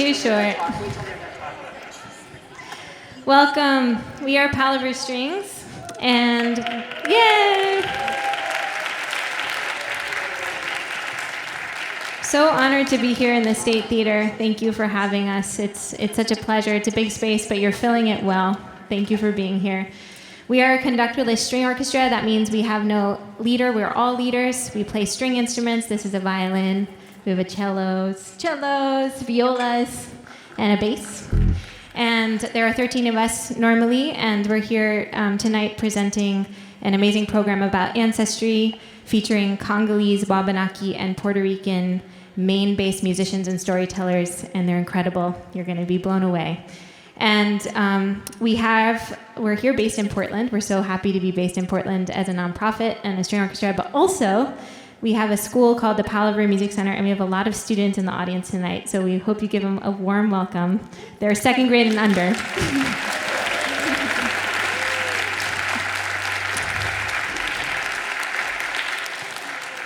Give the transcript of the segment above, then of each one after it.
too short. Welcome. We are Palaver Strings, and yay! So honored to be here in the State Theater. Thank you for having us. It's such a pleasure. It's a big space, but you're filling it well. Thank you for being here. We are a conductorless string orchestra. That means we have no leader. We're all leaders. We play string instruments. This is a violin. We have cellos, violas, and a bass. And there are 13 of us normally, and we're here tonight presenting an amazing program about ancestry, featuring Congolese, Wabanaki, and Puerto Rican Maine-based musicians and storytellers, and they're incredible. You're going to be blown away. And we're here based in Portland. We're so happy to be based in Portland as a nonprofit and a string orchestra, but also we have a school called the Palaver Music Center, and we have a lot of students in the audience tonight, so we hope you give them a warm welcome. They're second grade and under.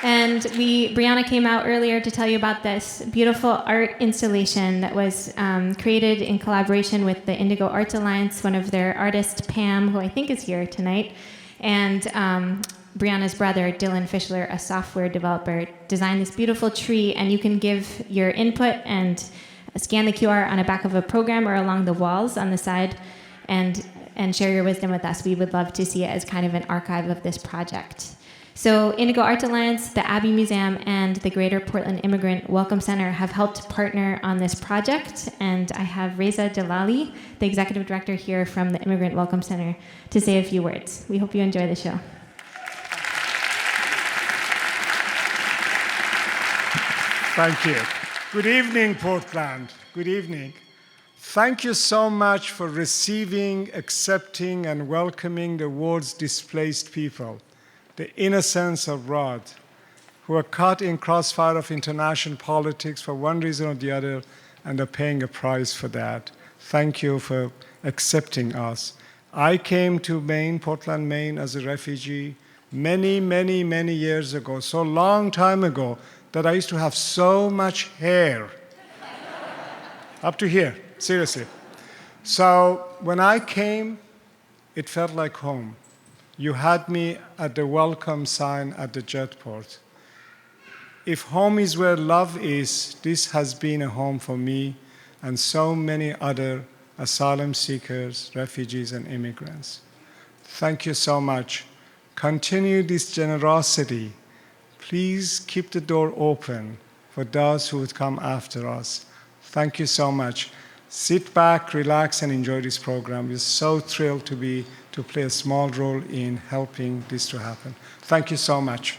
And Brianna came out earlier to tell you about this beautiful art installation that was created in collaboration with the Indigo Arts Alliance, one of their artists, Pam, who I think is here tonight, and Brianna's brother, Dylan Fischler, a software developer, designed this beautiful tree, and you can give your input and scan the QR on the back of a program or along the walls on the side and share your wisdom with us. We would love to see it as kind of an archive of this project. So Indigo Arts Alliance, the Abbe Museum, and the Greater Portland Immigrant Welcome Center have helped partner on this project, and I have Reza Delali, the executive director here from the Immigrant Welcome Center, to say a few words. We hope you enjoy the show. Thank you. Good evening, Portland. Good evening. Thank you so much for receiving, accepting, and welcoming the world's displaced people, the innocents abroad, who are caught in crossfire of international politics for one reason or the other, and are paying a price for that. Thank you for accepting us. I came to Maine, Portland, Maine, as a refugee many, many, many years ago, so long time ago, that I used to have so much hair. Up to here, seriously. So when I came, it felt like home. You had me at the welcome sign at the jetport. If home is where love is, this has been a home for me and so many other asylum seekers, refugees, and immigrants. Thank you so much. Continue this generosity. Please keep the door open for those who would come after us. Thank you so much. Sit back, relax, and enjoy this program. We're so thrilled to play a small role in helping this to happen. Thank you so much.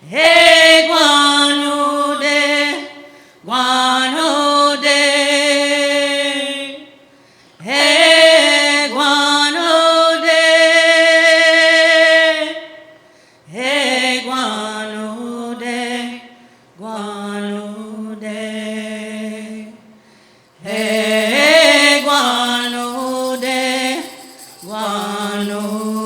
Hey, guanude, guanude. Hey, guanude. Hey, guanude, guanude. Hey, guanude, guanude.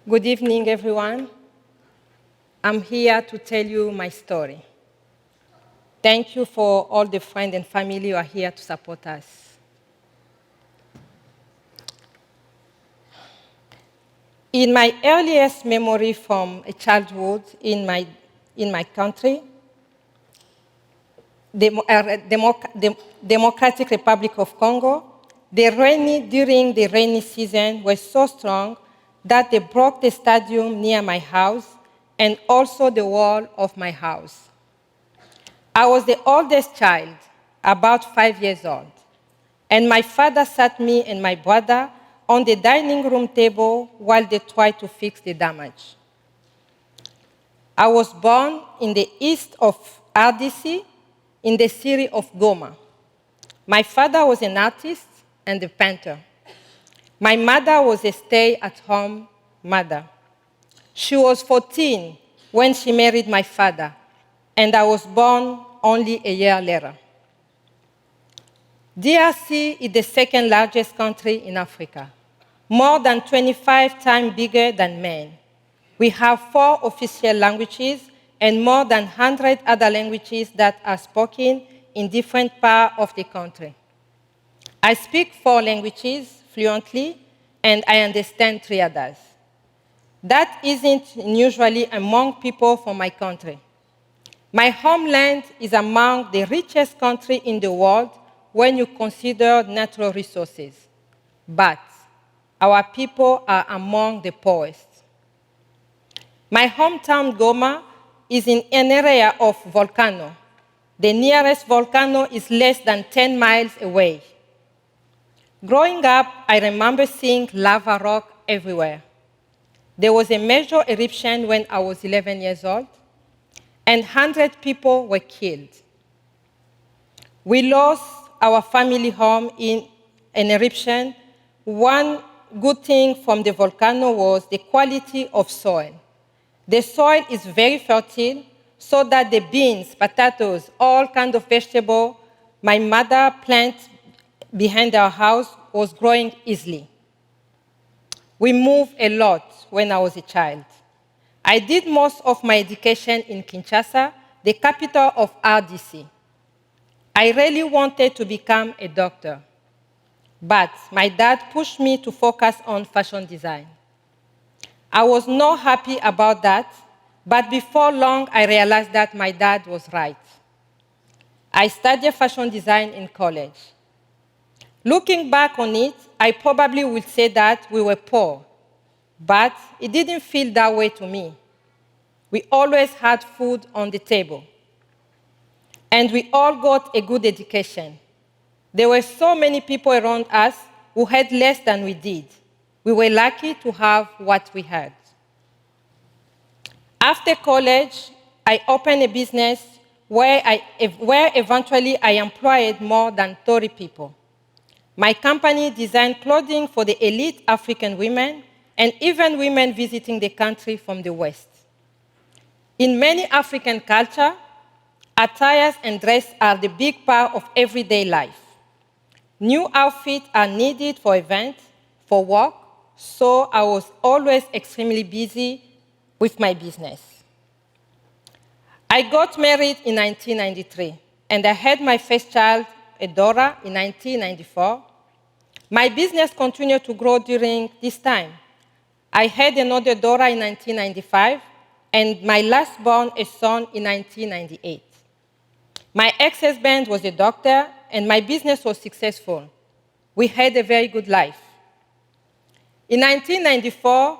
Good evening, everyone. I'm here to tell you my story. Thank you for all the friends and family who are here to support us. In my earliest memory from a childhood in my country, the Democratic Republic of Congo, during the rainy season was so strong that they broke the stadium near my house and also the wall of my house. I was the oldest child, about 5 years old, and my father sat me and my brother on the dining room table while they tried to fix the damage. I was born in the east of RDC in the city of Goma. My father was an artist and a painter. My mother was a stay-at-home mother. She was 14 when she married my father, and I was born only a year later. DRC is the second largest country in Africa, more than 25 times bigger than Maine. We have 4 official languages and more than 100 other languages that are spoken in different parts of the country. I speak 4 languages fluently, and I understand 3 others. That isn't usually among people from my country. My homeland is among the richest countries in the world when you consider natural resources, but our people are among the poorest. My hometown, Goma, is in an area of volcano. The nearest volcano is less than 10 miles away. Growing up, I remember seeing lava rock everywhere. There was a major eruption when I was 11 years old, and 100 people were killed. We lost our family home in an eruption. One good thing from the volcano was the quality of soil. The soil is very fertile, so that the beans, potatoes, all kinds of vegetables my mother planted behind our house was growing easily. We moved a lot when I was a child. I did most of my education in Kinshasa, the capital of RDC. I really wanted to become a doctor, but my dad pushed me to focus on fashion design. I was not happy about that, but before long, I realized that my dad was right. I studied fashion design in college. Looking back on it, I probably would say that we were poor, but it didn't feel that way to me. We always had food on the table, and we all got a good education. There were so many people around us who had less than we did. We were lucky to have what we had. After college, I opened a business where eventually I employed more than 30 people. My company designed clothing for the elite African women and even women visiting the country from the West. In many African cultures, attires and dress are the big part of everyday life. New outfits are needed for events, for work, so I was always extremely busy with my business. I got married in 1993, and I had my first child, a daughter, in 1994. My business continued to grow during this time. I had another daughter in 1995, and my last born a son in 1998. My ex-husband was a doctor, and my business was successful. We had a very good life. In 1994,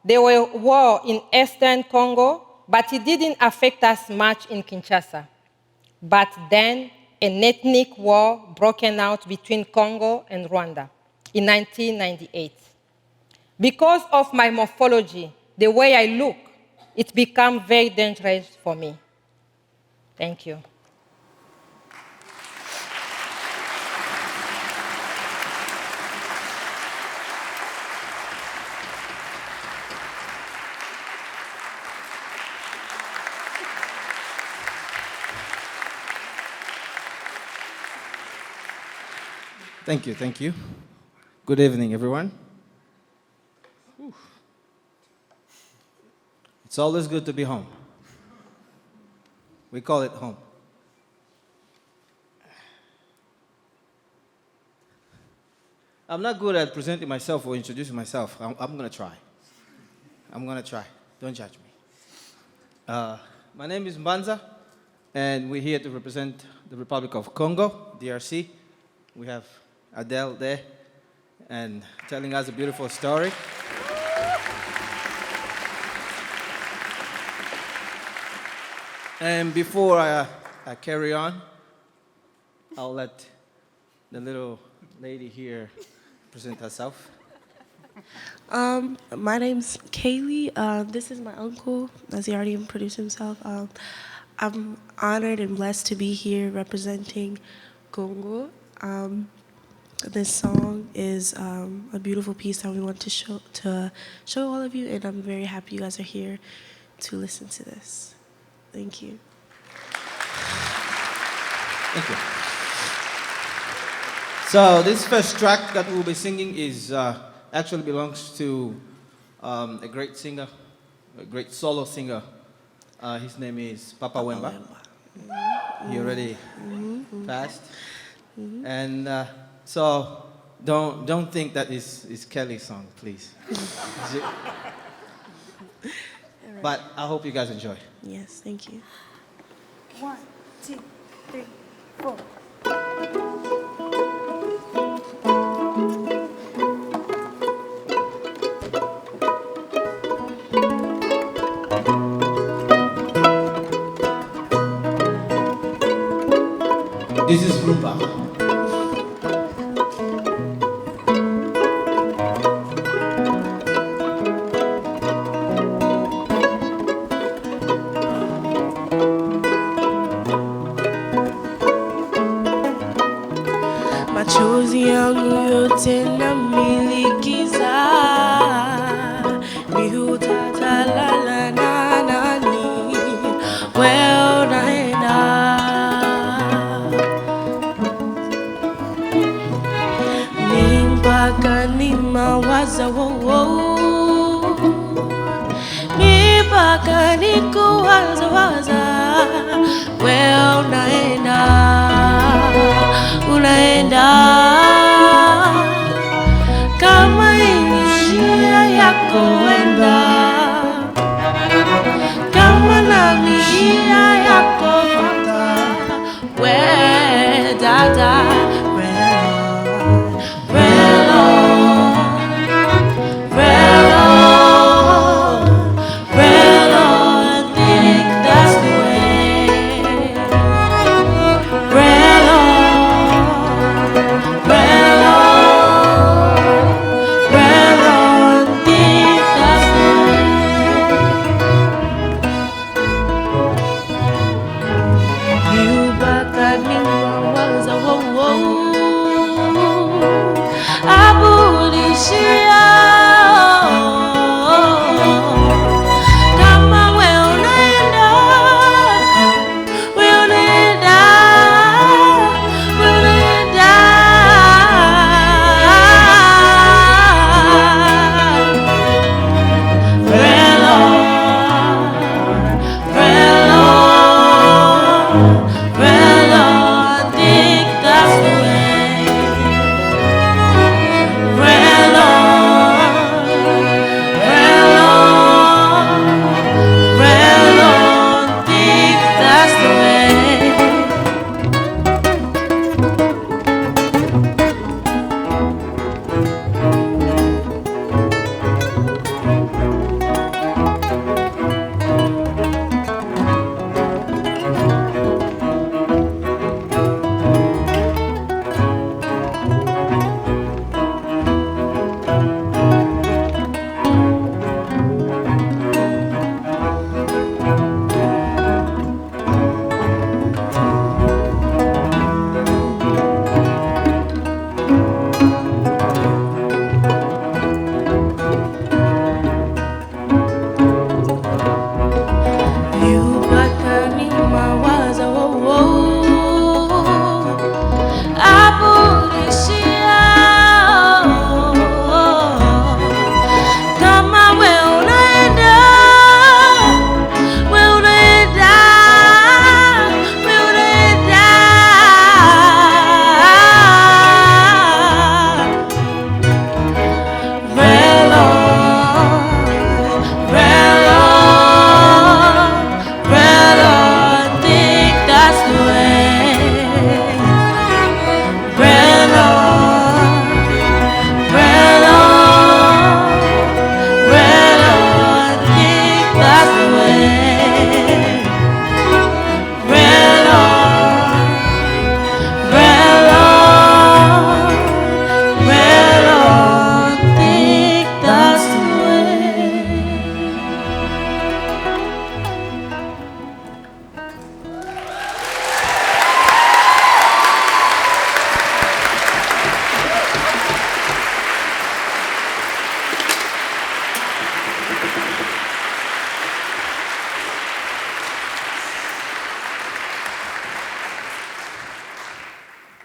there was a war in Eastern Congo, but it didn't affect us much in Kinshasa. But then, an ethnic war broke out between Congo and Rwanda in 1998. Because of my morphology, the way I look, it became very dangerous for me. Thank you. Thank you, thank you. Good evening, everyone. Whew. It's always good to be home. We call it home. I'm not good at presenting myself or introducing myself. I'm going to try. I'm going to try. Don't judge me. My name is Mbanza, and we're here to represent the Republic of Congo, DRC. We have Adele there and telling us a beautiful story. And before I carry on, I'll let the little lady here present herself. My name's Kaylee. This is my uncle, as he already introduced himself. I'm honored and blessed to be here representing Congo. This song is a beautiful piece that we want to show all of you, and I'm very happy you guys are here to listen to this. Thank you. Thank you. So this first track that we'll be singing is actually belongs to a great singer, a great solo singer. His name is Papa Wemba. He already passed. And so don't think that is Kelly's song, please. But I hope you guys enjoy. Yes, thank you. 1, 2, 3, 4. This is Rumba. Machozi yangu yote namilikiza, nihutatala na nani, wewe unaenda. Ni mpaka ni mawaza ni mpaka ni kuwaza, wewe unaenda. Unaenda kama njia yako wenda, kama na njia yako fuata, we dada,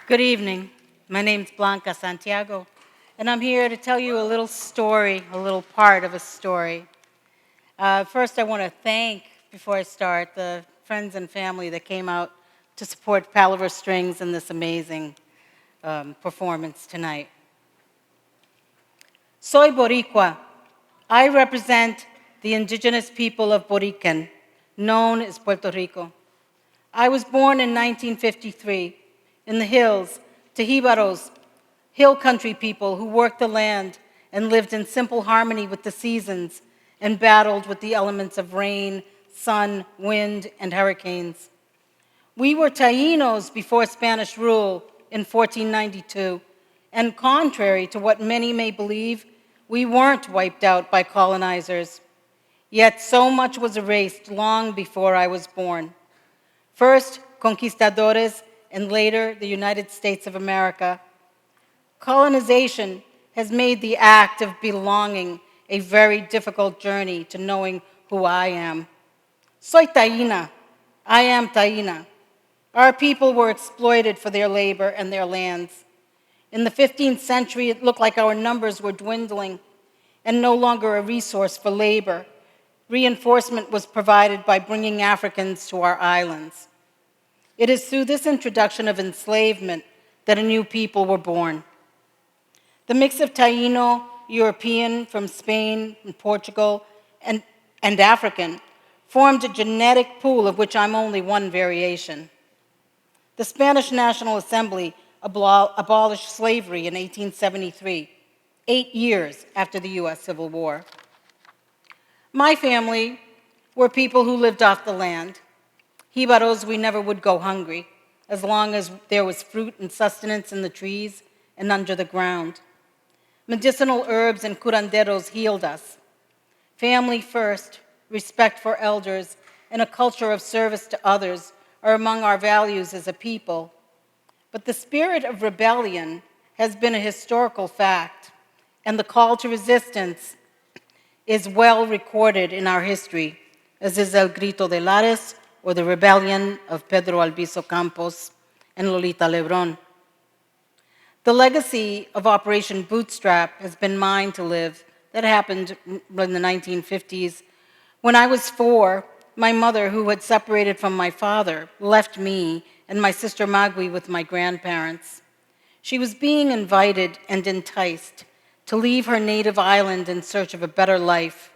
Good evening. My name's Blanca Santiago, and I'm here to tell you a little story, a little part of a story. First, I want to thank, before I start, the friends and family that came out to support Palaver Strings in this amazing performance tonight. Soy Boricua. I represent the indigenous people of Borican, known as Puerto Rico. I was born in 1953 in the hills to Jibaros, hill country people who worked the land and lived in simple harmony with the seasons and battled with the elements of rain, sun, wind, and hurricanes. We were Tainos before Spanish rule in 1492, and contrary to what many may believe, we weren't wiped out by colonizers. Yet so much was erased long before I was born. First, conquistadores, and later, the United States of America. Colonization has made the act of belonging a very difficult journey to knowing who I am. Soy Taína. I am Taína. Our people were exploited for their labor and their lands. In the 15th century, it looked like our numbers were dwindling and no longer a resource for labor. Reinforcement was provided by bringing Africans to our islands. It is through this introduction of enslavement that a new people were born. The mix of Taino, European from Spain and Portugal, and African formed a genetic pool of which I'm only one variation. The Spanish National Assembly abolished slavery in 1873, 8 years after the US Civil War. My family were people who lived off the land. Jibaros, we never would go hungry, as long as there was fruit and sustenance in the trees and under the ground. Medicinal herbs and curanderos healed us. Family first, respect for elders, and a culture of service to others are among our values as a people. But the spirit of rebellion has been a historical fact, and the call to resistance is well recorded in our history, as is El Grito de Lares, or the rebellion of Pedro Albizu Campos and Lolita Lebrón. The legacy of Operation Bootstrap has been mine to live. That happened in the 1950s. When I was 4, my mother, who had separated from my father, left me and my sister Magui with my grandparents. She was being invited and enticed to leave her native island in search of a better life.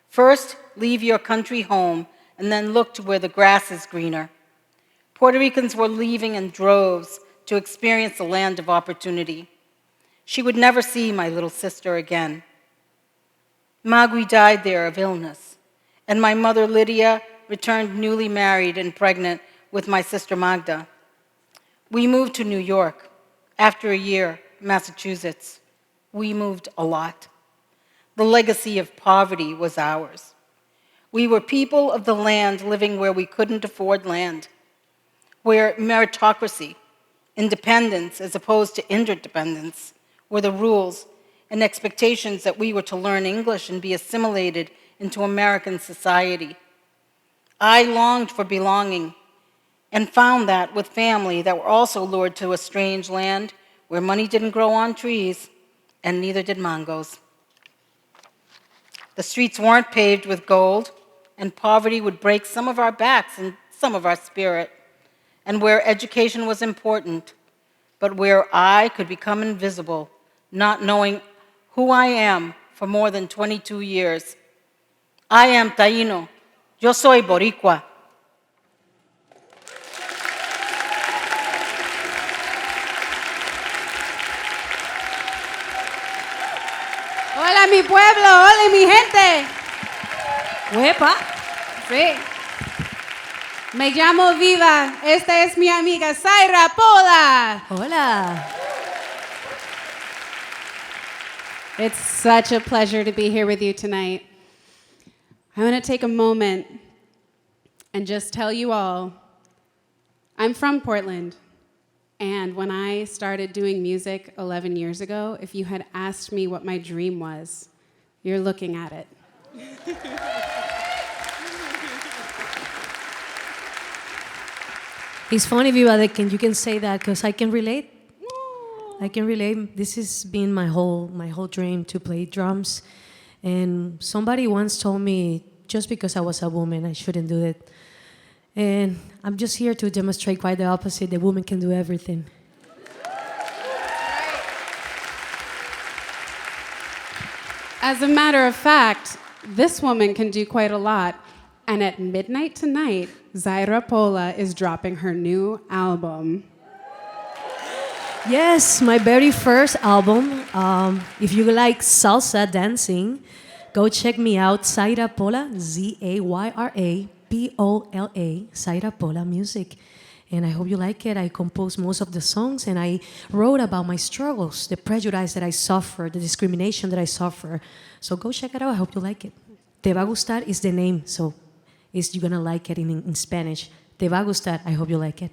First, leave your country home, and then look to where the grass is greener. Puerto Ricans were leaving in droves to experience the land of opportunity. She would never see my little sister again. Magui died there of illness, and my mother Lydia returned newly married and pregnant with my sister Magda. We moved to New York. After a year, Massachusetts. We moved a lot. The legacy of poverty was ours. We were people of the land living where we couldn't afford land, where meritocracy, independence as opposed to interdependence, were the rules and expectations that we were to learn English and be assimilated into American society. I longed for belonging and found that with family that were also lured to a strange land where money didn't grow on trees and neither did mangoes. The streets weren't paved with gold, and poverty would break some of our backs and some of our spirit, and where education was important, but where I could become invisible, not knowing who I am for more than 22 years. I am Taíno. Yo soy Boricua. Hola mi pueblo, hola mi gente. Huepa. Sí. Me llamo Viva. Esta es mi amiga Zayra Pola. Hola. It's such a pleasure to be here with you tonight. I want to take a moment and just tell you all, I'm from Portland. And when I started doing music 11 years ago, if you had asked me what my dream was, you're looking at it. It's funny, Viva, that you can say that because I can relate. I can relate. This has been my whole dream to play drums. And somebody once told me just because I was a woman, I shouldn't do it. And I'm just here to demonstrate quite the opposite. The woman can do everything. As a matter of fact, this woman can do quite a lot. And at midnight tonight, Zayra Pola is dropping her new album. Yes, my very first album. If you like salsa dancing, go check me out. Zayra Pola, Zayra Pola, Zayra Pola Music. And I hope you like it. I composed most of the songs, and I wrote about my struggles, the prejudice that I suffer, the discrimination that I suffer. So go check it out. I hope you like it. Te va a gustar is the name, so you're gonna like it in Spanish. Te va a gustar. I hope you like it.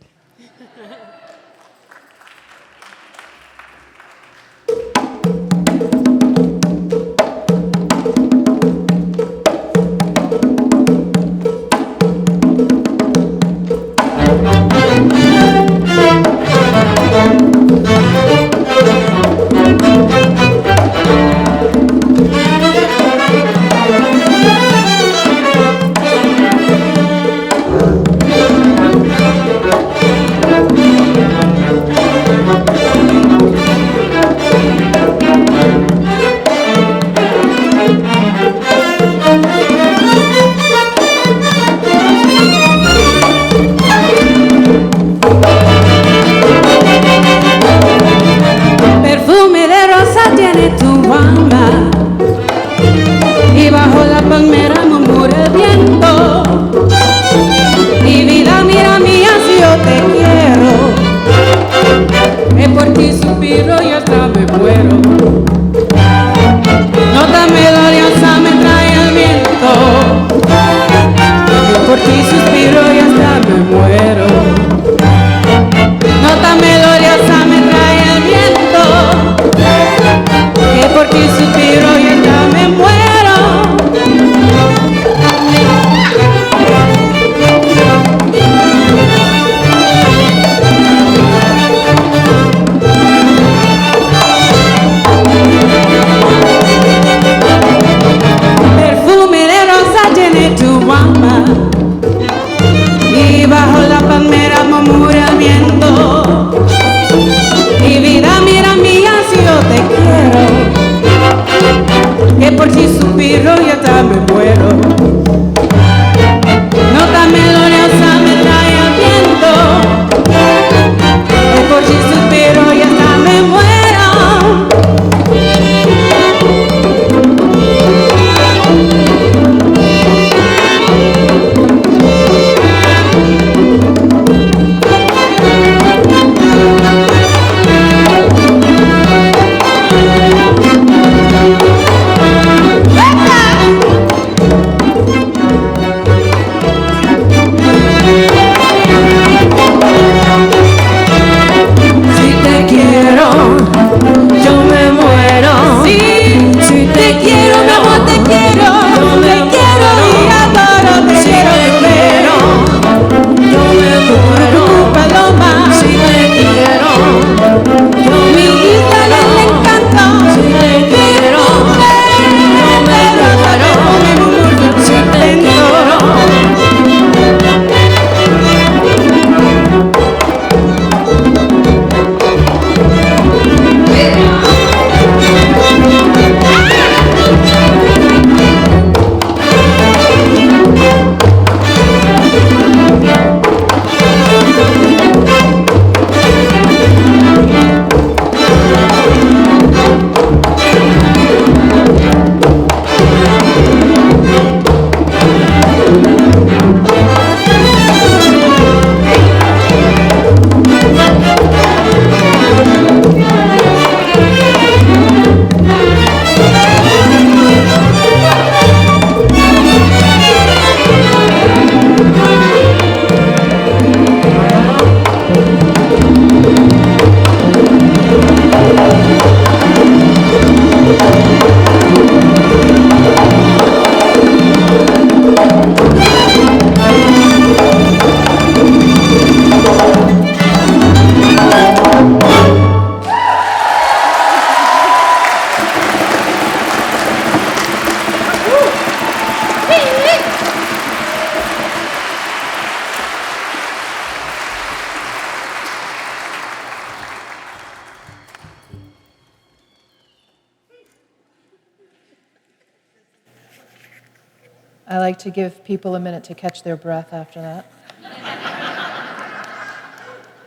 I like to give people a minute to catch their breath after that.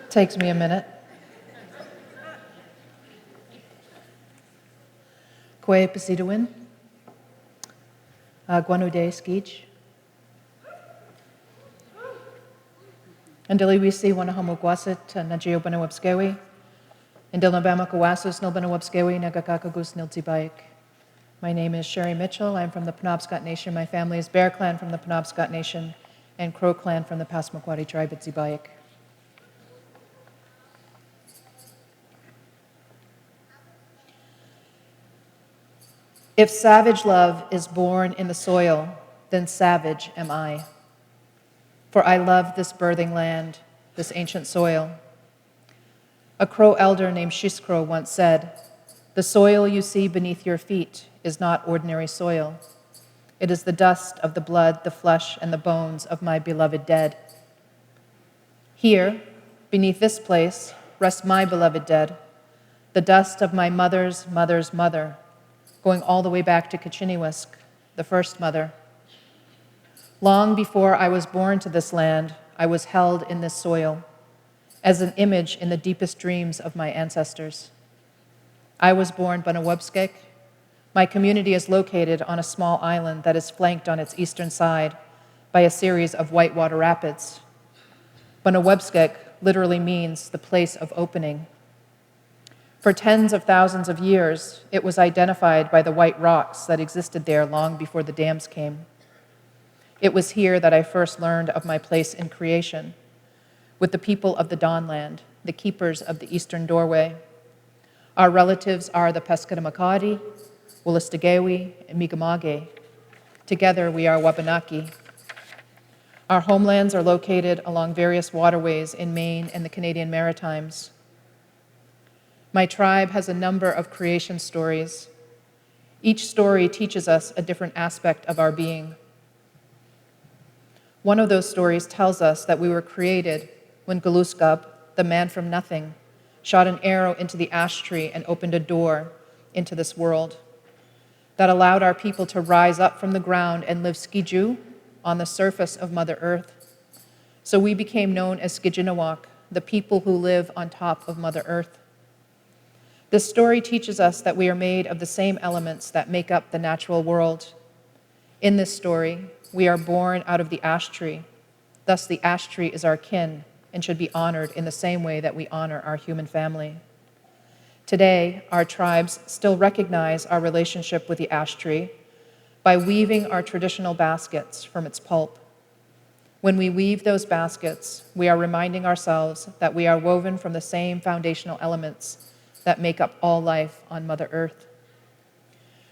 Takes me a minute. Kwe Pasidawin, Guanude Skij, Andili Wisi Wanahamugwasit, Najio Banawabskewi, Indil Nabama Kawasus, Nilbanawabskewi, Nagakakagus Niltibaik. My name is Sherri Mitchell. I'm from the Penobscot Nation. My family is Bear Clan from the Penobscot Nation and Crow Clan from the Passamaquoddy tribe at Zibayik. If savage love is born in the soil, then savage am I. For I love this birthing land, this ancient soil. A Crow elder named Shiskro once said, "The soil you see beneath your feet is not ordinary soil. It is the dust of the blood, the flesh, and the bones of my beloved dead. Here, beneath this place, rests my beloved dead, the dust of my mother's mother's mother, going all the way back to Kachiniwisk, the first mother. Long before I was born to this land, I was held in this soil as an image in the deepest dreams of my ancestors. I was born Banawabskek. My community is located on a small island that is flanked on its eastern side by a series of whitewater rapids. Banawabskek literally means the place of opening. For tens of thousands of years, it was identified by the white rocks that existed there long before the dams came. It was here that I first learned of my place in creation, with the people of the Dawnland, the keepers of the eastern doorway. Our relatives are the Pescatamakati, Wolastagewi, and Migamage. Together, we are Wabanaki. Our homelands are located along various waterways in Maine and the Canadian Maritimes. My tribe has a number of creation stories. Each story teaches us a different aspect of our being. One of those stories tells us that we were created when Galuskab, the man from nothing, shot an arrow into the ash tree and opened a door into this world that allowed our people to rise up from the ground and live skiju on the surface of Mother Earth. So we became known as Skijinawak, the people who live on top of Mother Earth. This story teaches us that we are made of the same elements that make up the natural world. In this story, we are born out of the ash tree. Thus, the ash tree is our kin and should be honored in the same way that we honor our human family. Today, our tribes still recognize our relationship with the ash tree by weaving our traditional baskets from its pulp. When we weave those baskets, we are reminding ourselves that we are woven from the same foundational elements that make up all life on Mother Earth.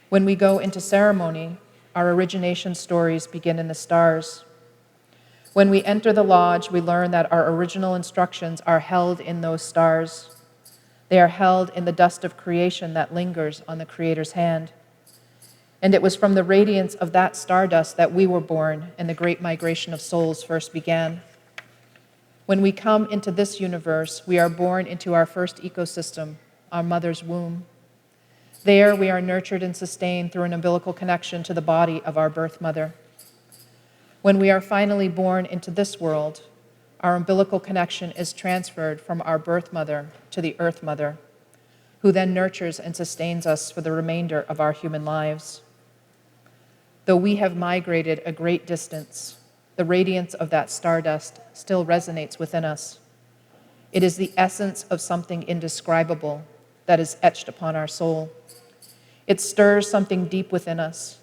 When we go into ceremony, our origination stories begin in the stars. When we enter the lodge, we learn that our original instructions are held in those stars. They are held in the dust of creation that lingers on the Creator's hand. And it was from the radiance of that stardust that we were born and the great migration of souls first began. When we come into this universe, we are born into our first ecosystem, our mother's womb. There, we are nurtured and sustained through an umbilical connection to the body of our birth mother. When we are finally born into this world, our umbilical connection is transferred from our birth mother to the earth mother, who then nurtures and sustains us for the remainder of our human lives. Though we have migrated a great distance, the radiance of that stardust still resonates within us. It is the essence of something indescribable that is etched upon our soul. It stirs something deep within us.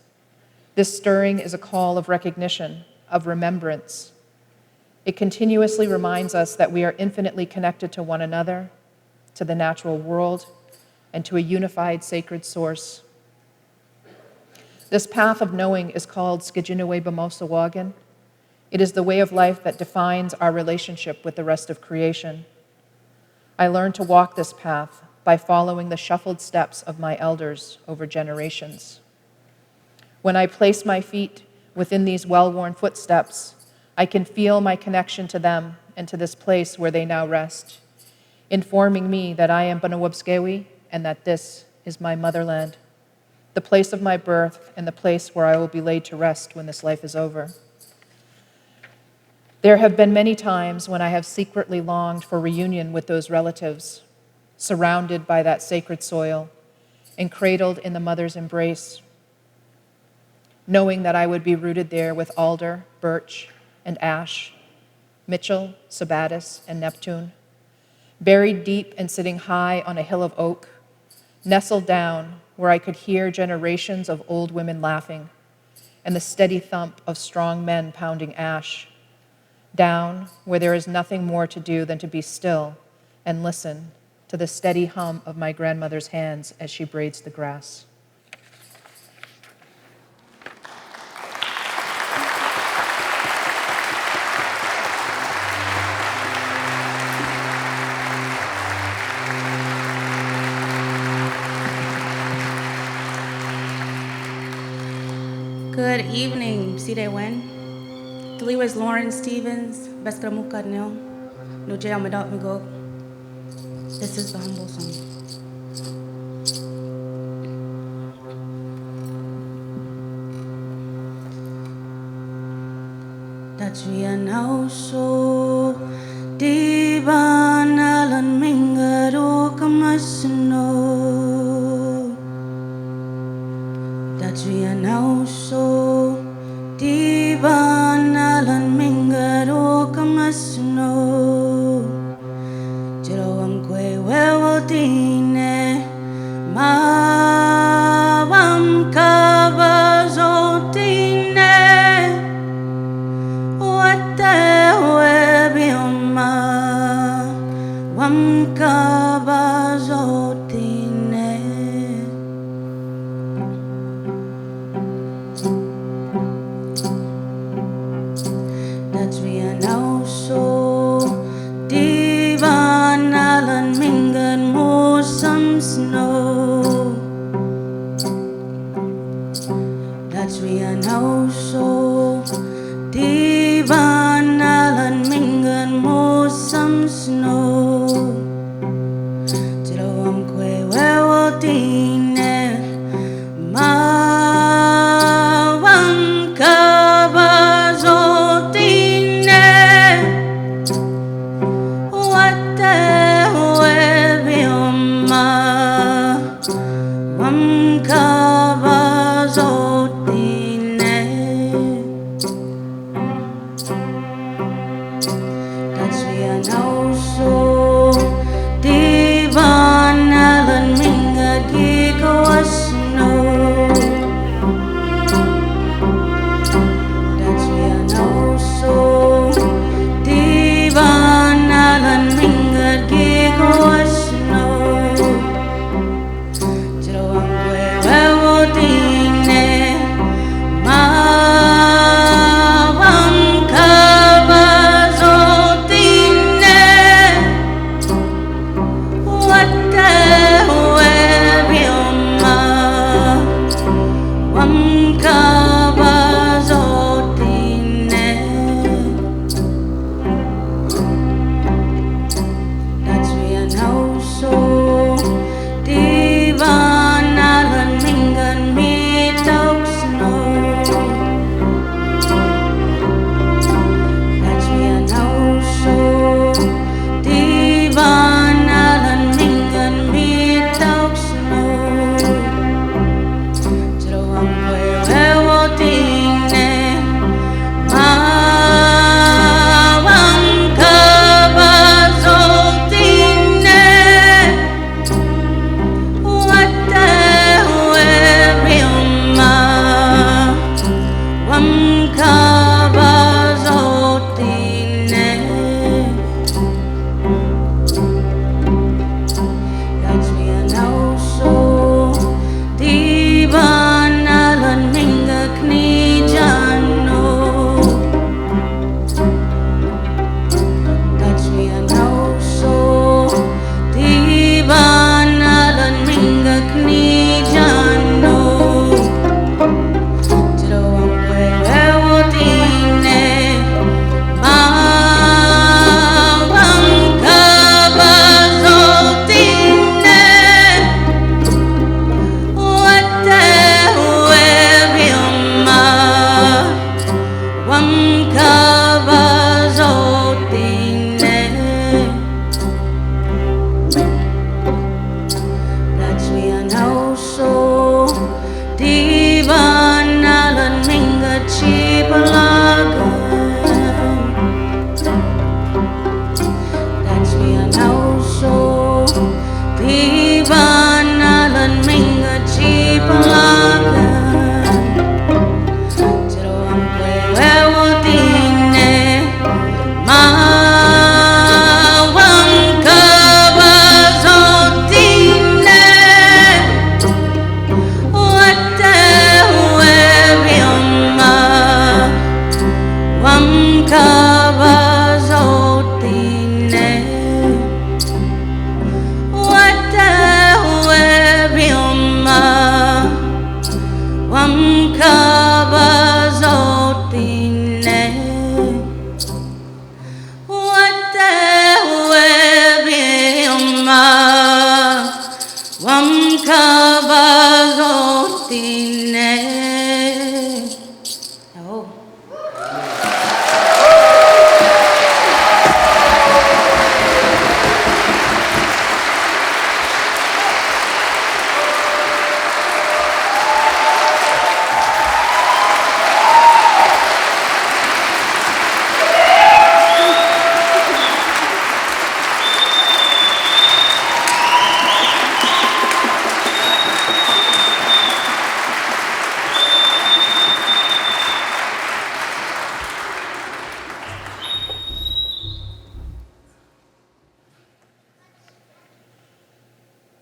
This stirring is a call of recognition, of remembrance. It continuously reminds us that we are infinitely connected to one another, to the natural world, and to a unified sacred source. This path of knowing is called Skijinaway Bamosawagan. It is the way of life that defines our relationship with the rest of creation. I learned to walk this path by following the shuffled steps of my elders over generations. When I place my feet within these well-worn footsteps, I can feel my connection to them and to this place where they now rest, informing me that I am Banawabskewi and that this is my motherland. the place of my birth and the place where I will be laid to rest when this life is over. There have been many times when I have secretly longed for reunion with those relatives, surrounded by that sacred soil and cradled in the mother's embrace, knowing that I would be rooted there with alder, birch, and ash, Mitchell, Sabattis, and Neptune, buried deep and sitting high on a hill of oak, nestled down where I could hear generations of old women laughing and the steady thump of strong men pounding ash, down where there is nothing more to do than to be still and listen to the steady hum of my grandmother's hands as she braids the grass. Good evening, Side Wen. Deliwas Lauren Stevens, Beskamuka Nil, Nujay Amadot Migo. This is the humble song. That we are now so divan alan mingaro kamasno. That we are now so divan alan mingaro kamasno. Jero amkwe wewo dine mawam kabazo dine. What the webioma wam kabazo dine. That we are now so divan alan mingan mo some snow. That we are now so divan alan mingan mo some snow. Jiro amkwe wewo dine mawam kabazo dine. What the webioma wam kabazo dine. That we are now so Wamkabazotine Watawebioma Wamkabazotine Watawebioma Wamkabazotine. Oh.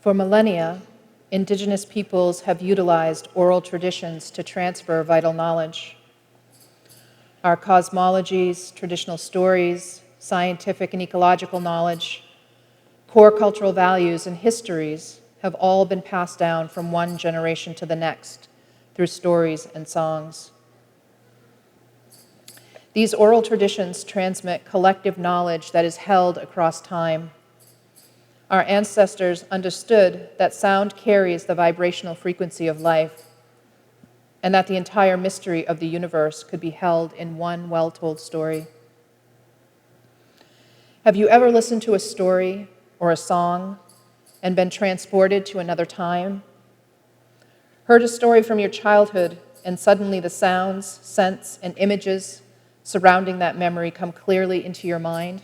For millennia, Indigenous peoples have utilized oral traditions to transfer vital knowledge. Our cosmologies, traditional stories, scientific and ecological knowledge, core cultural values, and histories have all been passed down from one generation to the next through stories and songs. These oral traditions transmit collective knowledge that is held across time. Our ancestors understood that sound carries the vibrational frequency of life, and that the entire mystery of the universe could be held in one well-told story. Have you ever listened to a story or a song and been transported to another time? Heard a story from your childhood, and suddenly the sounds, scents, and images surrounding that memory come clearly into your mind?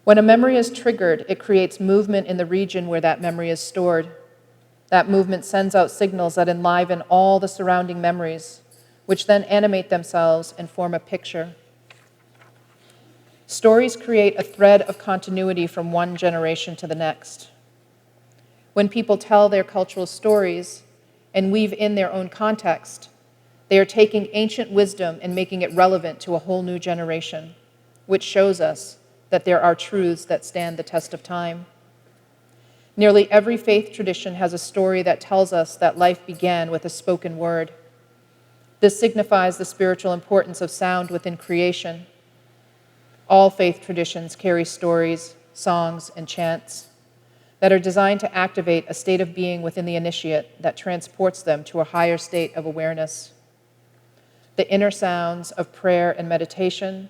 When a memory is triggered, it creates movement in the region where that memory is stored. That movement sends out signals that enliven all the surrounding memories, which then animate themselves and form a picture. Stories create a thread of continuity from one generation to the next. When people tell their cultural stories and weave in their own context, they are taking ancient wisdom and making it relevant to a whole new generation, which shows us that there are truths that stand the test of time. Nearly every faith tradition has a story that tells us that life began with a spoken word. This signifies the spiritual importance of sound within creation. All faith traditions carry stories, songs, and chants that are designed to activate a state of being within the initiate that transports them to a higher state of awareness. The inner sounds of prayer and meditation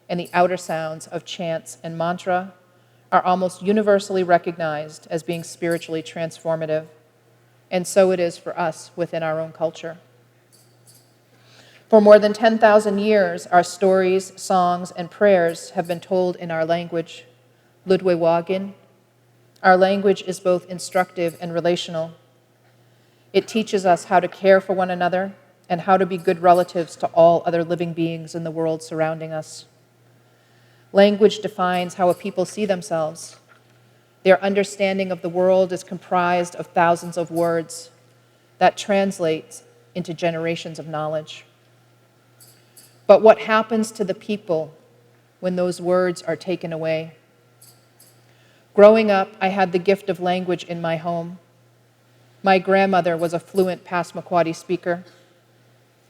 and the outer sounds of chants and mantra are almost universally recognized as being spiritually transformative, and so it is for us within our own culture. For more than 10,000 years, our stories, songs, and prayers have been told in our language, Ludwigwagin. Our language is both instructive and relational. It teaches us how to care for one another and how to be good relatives to all other living beings in the world surrounding us. Language defines how a people see themselves. Their understanding of the world is comprised of thousands of words that translate into generations of knowledge. But what happens to the people when those words are taken away? Growing up, I had the gift of language in my home. My grandmother was a fluent Passamaquoddy speaker.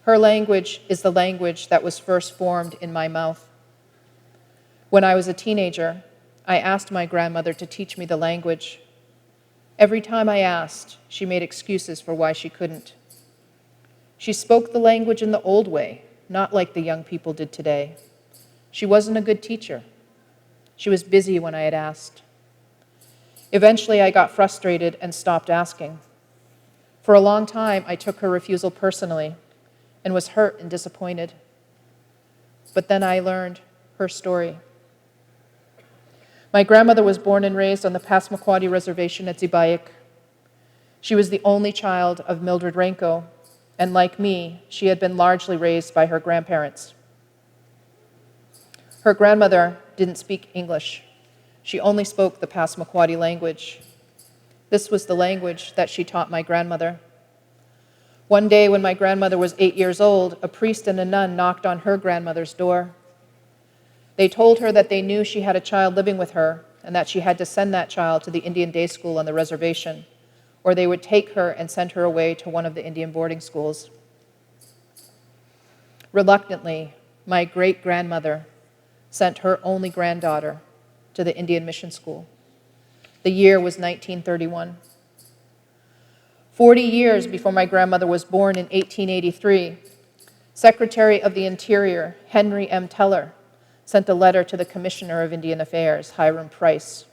Her language is the language that was first formed in my mouth. When I was a teenager, I asked my grandmother to teach me the language. Every time I asked, she made excuses for why she couldn't. She spoke the language in the old way, not like the young people did today. She wasn't a good teacher. She was busy when I had asked. Eventually, I got frustrated and stopped asking. For a long time, I took her refusal personally and was hurt and disappointed. But then I learned her story. My grandmother was born and raised on the Passamaquoddy Reservation at Zibayik. She was the only child of Mildred Renko, and like me, she had been largely raised by her grandparents. Her grandmother didn't speak English. She only spoke the Passamaquoddy language. This was the language that she taught my grandmother. One day when my grandmother was 8 years old, a priest and a nun knocked on her grandmother's door. They told her that they knew she had a child living with her and that she had to send that child to the Indian day school on the reservation, or they would take her and send her away to one of the Indian boarding schools. Reluctantly, my great-grandmother sent her only granddaughter to the Indian mission school. The year was 1931. 40 years before my grandmother was born in 1883, Secretary of the Interior Henry M. Teller sent a letter to the Commissioner of Indian Affairs, Hiram Price.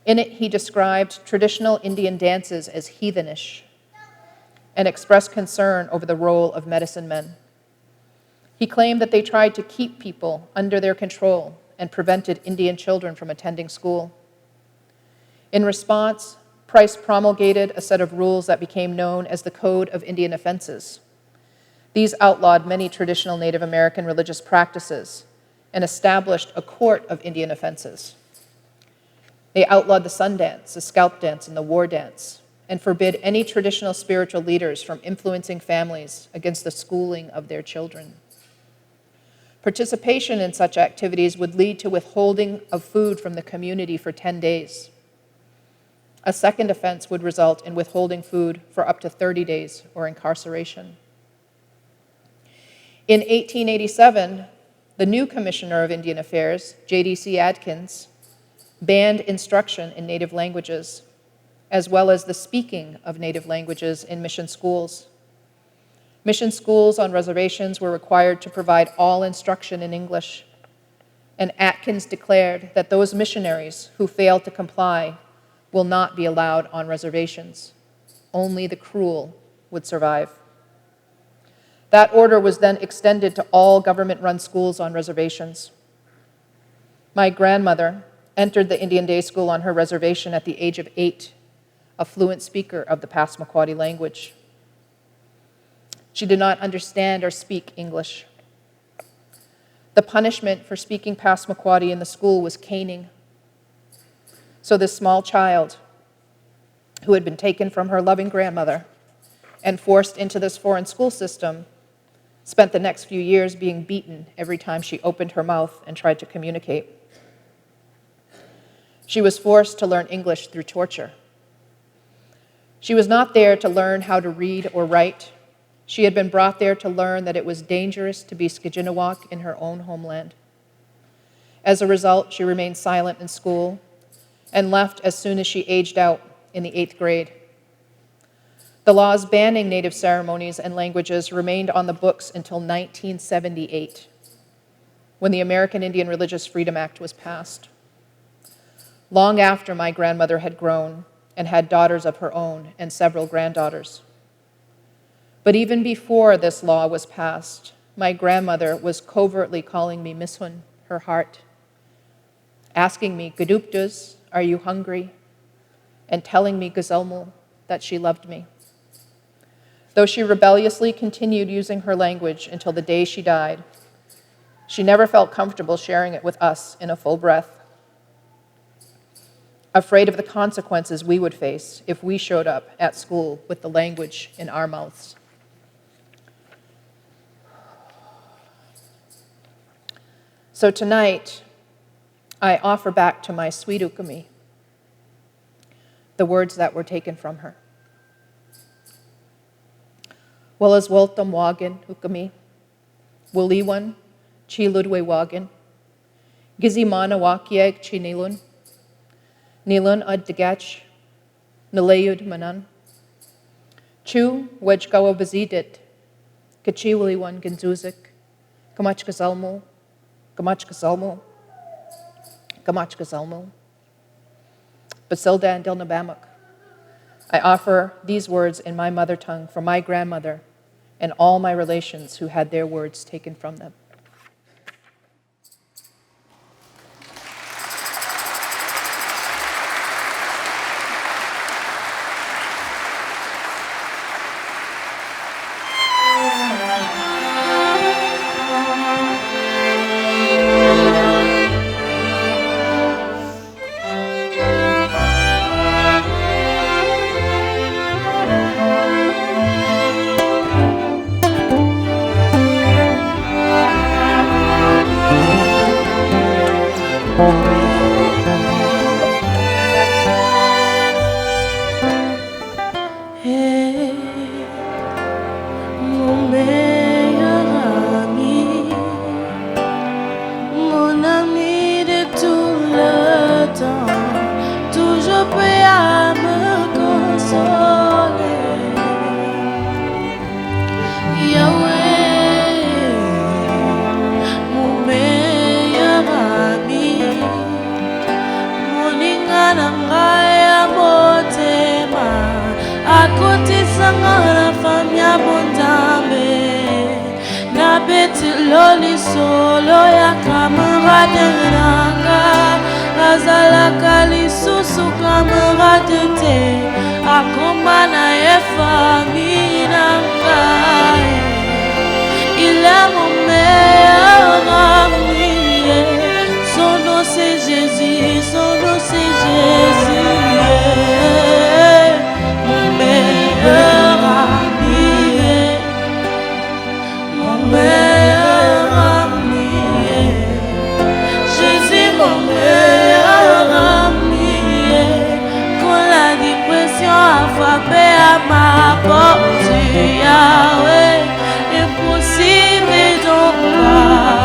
In it, he described traditional Indian dances as heathenish and expressed concern over the role of medicine men. He claimed that they tried to keep people under their control and prevented Indian children from attending school. In response, Price promulgated a set of rules that became known as the Code of Indian Offenses. These outlawed many traditional Native American religious practices and established a court of Indian offenses. They outlawed the sun dance, the scalp dance, and the war dance, and forbid any traditional spiritual leaders from influencing families against the schooling of their children. Participation in such activities would lead to withholding of food from the community for 10 days. A second offense would result in withholding food for up to 30 days or incarceration. In 1887, the new Commissioner of Indian Affairs, J.D.C. Adkins, banned instruction in Native languages, as well as the speaking of Native languages in mission schools. Mission schools on reservations were required to provide all instruction in English, and Atkins declared that those missionaries who failed to comply will not be allowed on reservations. Only the cruel would survive. That order was then extended to all government-run schools on reservations. My grandmother entered the Indian Day School on her reservation at the age of 8, a fluent speaker of the Passamaquoddy language. She did not understand or speak English. The punishment for speaking Passamaquoddy in the school was caning. So this small child, who had been taken from her loving grandmother and forced into this foreign school system, spent the next few years being beaten every time she opened her mouth and tried to communicate. She was forced to learn English through torture. She was not there to learn how to read or write. She had been brought there to learn that it was dangerous to be Skijinawak in her own homeland. As a result, she remained silent in school and left as soon as she aged out in the 8th grade. The laws banning Native ceremonies and languages remained on the books until 1978, when the American Indian Religious Freedom Act was passed. Long after my grandmother had grown and had daughters of her own and several granddaughters. But even before this law was passed, my grandmother was covertly calling me Mishun, her heart, asking me, Gaduptus, are you hungry? And telling me, Gazalmu, that she loved me. Though she rebelliously continued using her language until the day she died, she never felt comfortable sharing it with us in a full breath, afraid of the consequences we would face if we showed up at school with the language in our mouths. So tonight, I offer back to my sweet Ukami the words that were taken from her. Walas woltam wagin Ukami, Wuliwan, Chiludwe wagin, Gizimana wakieg chinilun, Nilun ad degach, Naleyud manan, Chu wejgawa bazidit, Kachiwiliwan ginzuzik, Kamach Gazalmu, Kamach Gazalmu, Kamach Gazalmu, Basilda and Dilnabamak. I offer these words in my mother tongue for my grandmother and all my relations who had their words taken from them. Mon meilleur ami, mon ami de tout le temps, toujours prêt à me consoler. Yahweh, mon meilleur ami, mon inganangaya motema, à côté sangana famia bontambe, na beti loli solo ya camarade nanga, azala kali susu camarade te, akomana e famille nanga. Il est mon meilleur ami, son nom c'est Jésus, son nom c'est Jésus. Mon meilleur ami, mon meilleur ami, Jésus mon meilleur ami. Quand la dépression a frappé à ma porte, Yahweh, impossible donc pas.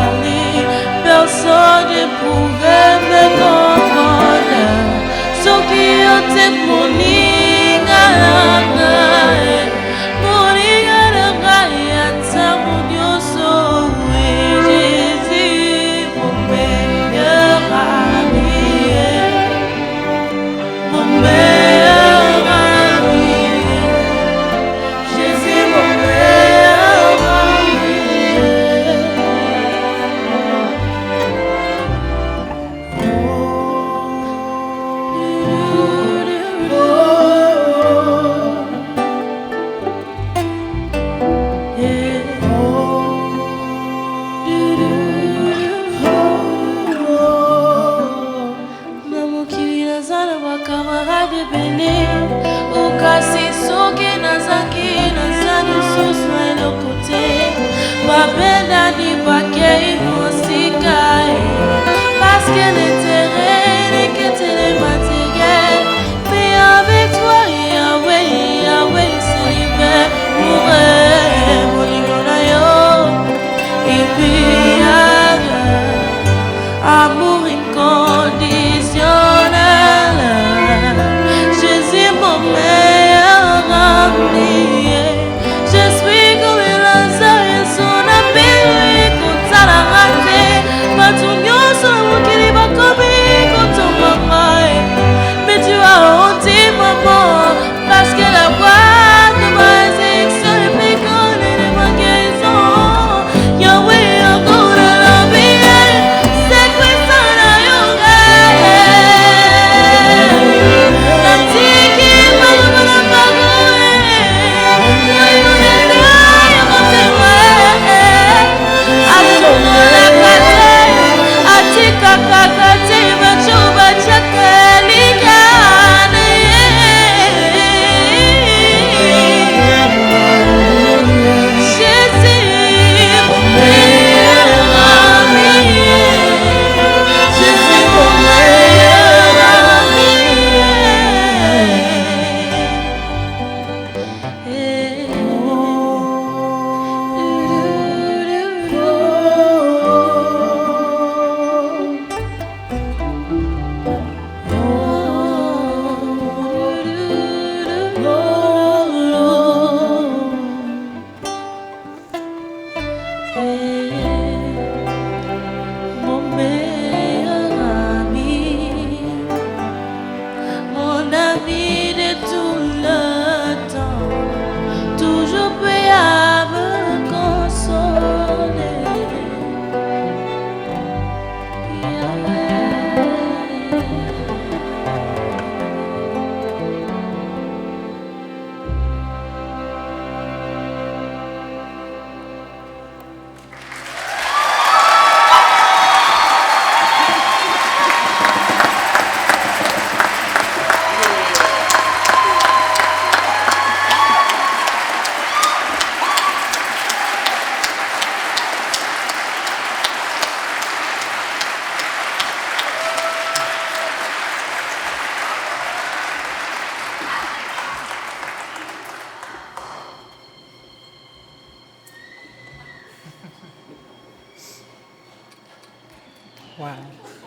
Wow.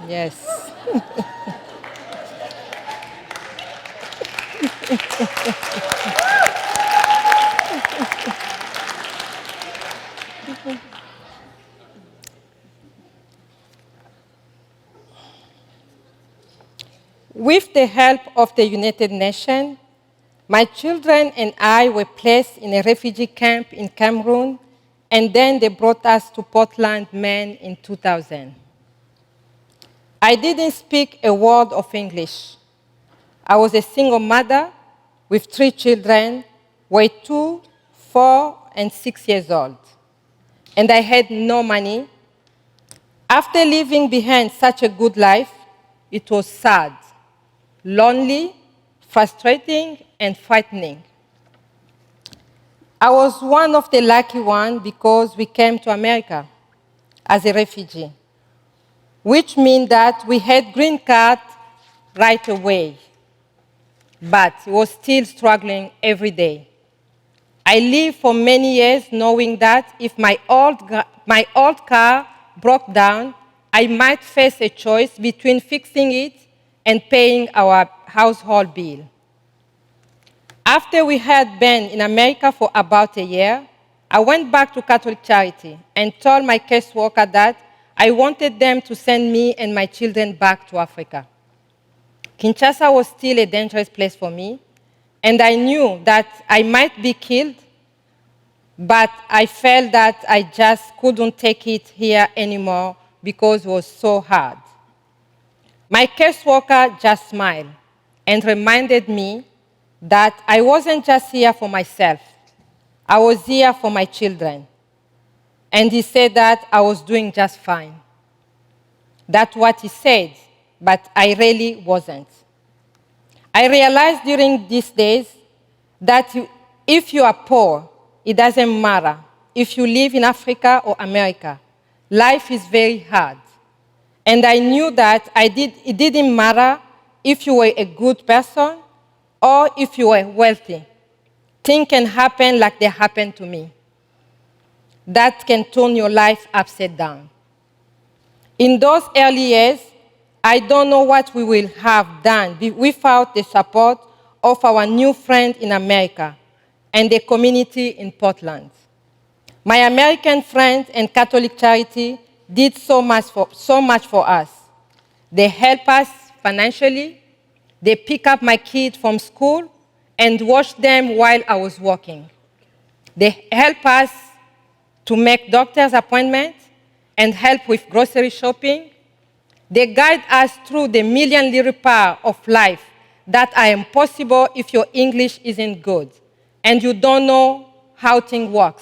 Yes. With the help of the United Nations, my children and I were placed in a refugee camp in Cameroon, and then they brought us to Portland, Maine in 2000. I didn't speak a word of English. I was a single mother with 3 children, were 2, 4, and 6 years old, and I had no money. After leaving behind such a good life, it was sad, lonely, frustrating, and frightening. I was one of the lucky ones because we came to America as a refugee, which means that we had green card right away, but was still struggling every day. I lived for many years knowing that if my old car broke down, I might face a choice between fixing it and paying our household bill. After we had been in America for about a year, I went back to Catholic Charity and told my caseworker that I wanted them to send me and my children back to Africa. Kinshasa was still a dangerous place for me, and I knew that I might be killed, but I felt that I just couldn't take it here anymore because it was so hard. My caseworker just smiled and reminded me that I wasn't just here for myself. I was here for my children. And he said that I was doing just fine. That's what he said, but I really wasn't. I realized during these days that if you are poor, it doesn't matter. If you live in Africa or America, life is very hard. And I knew that it didn't matter if you were a good person or if you were wealthy. Things can happen like they happened to me. That can turn your life upside down. In those early years, I don't know what we will have done without the support of our new friend in America and the community in Portland. My American friends and Catholic Charity did so much for us. They help us financially. They pick up my kids from school and watch them while I was working. They help us to make doctor's appointments and help with grocery shopping. They guide us through the million little parts of life that are impossible if your English isn't good and you don't know how things work.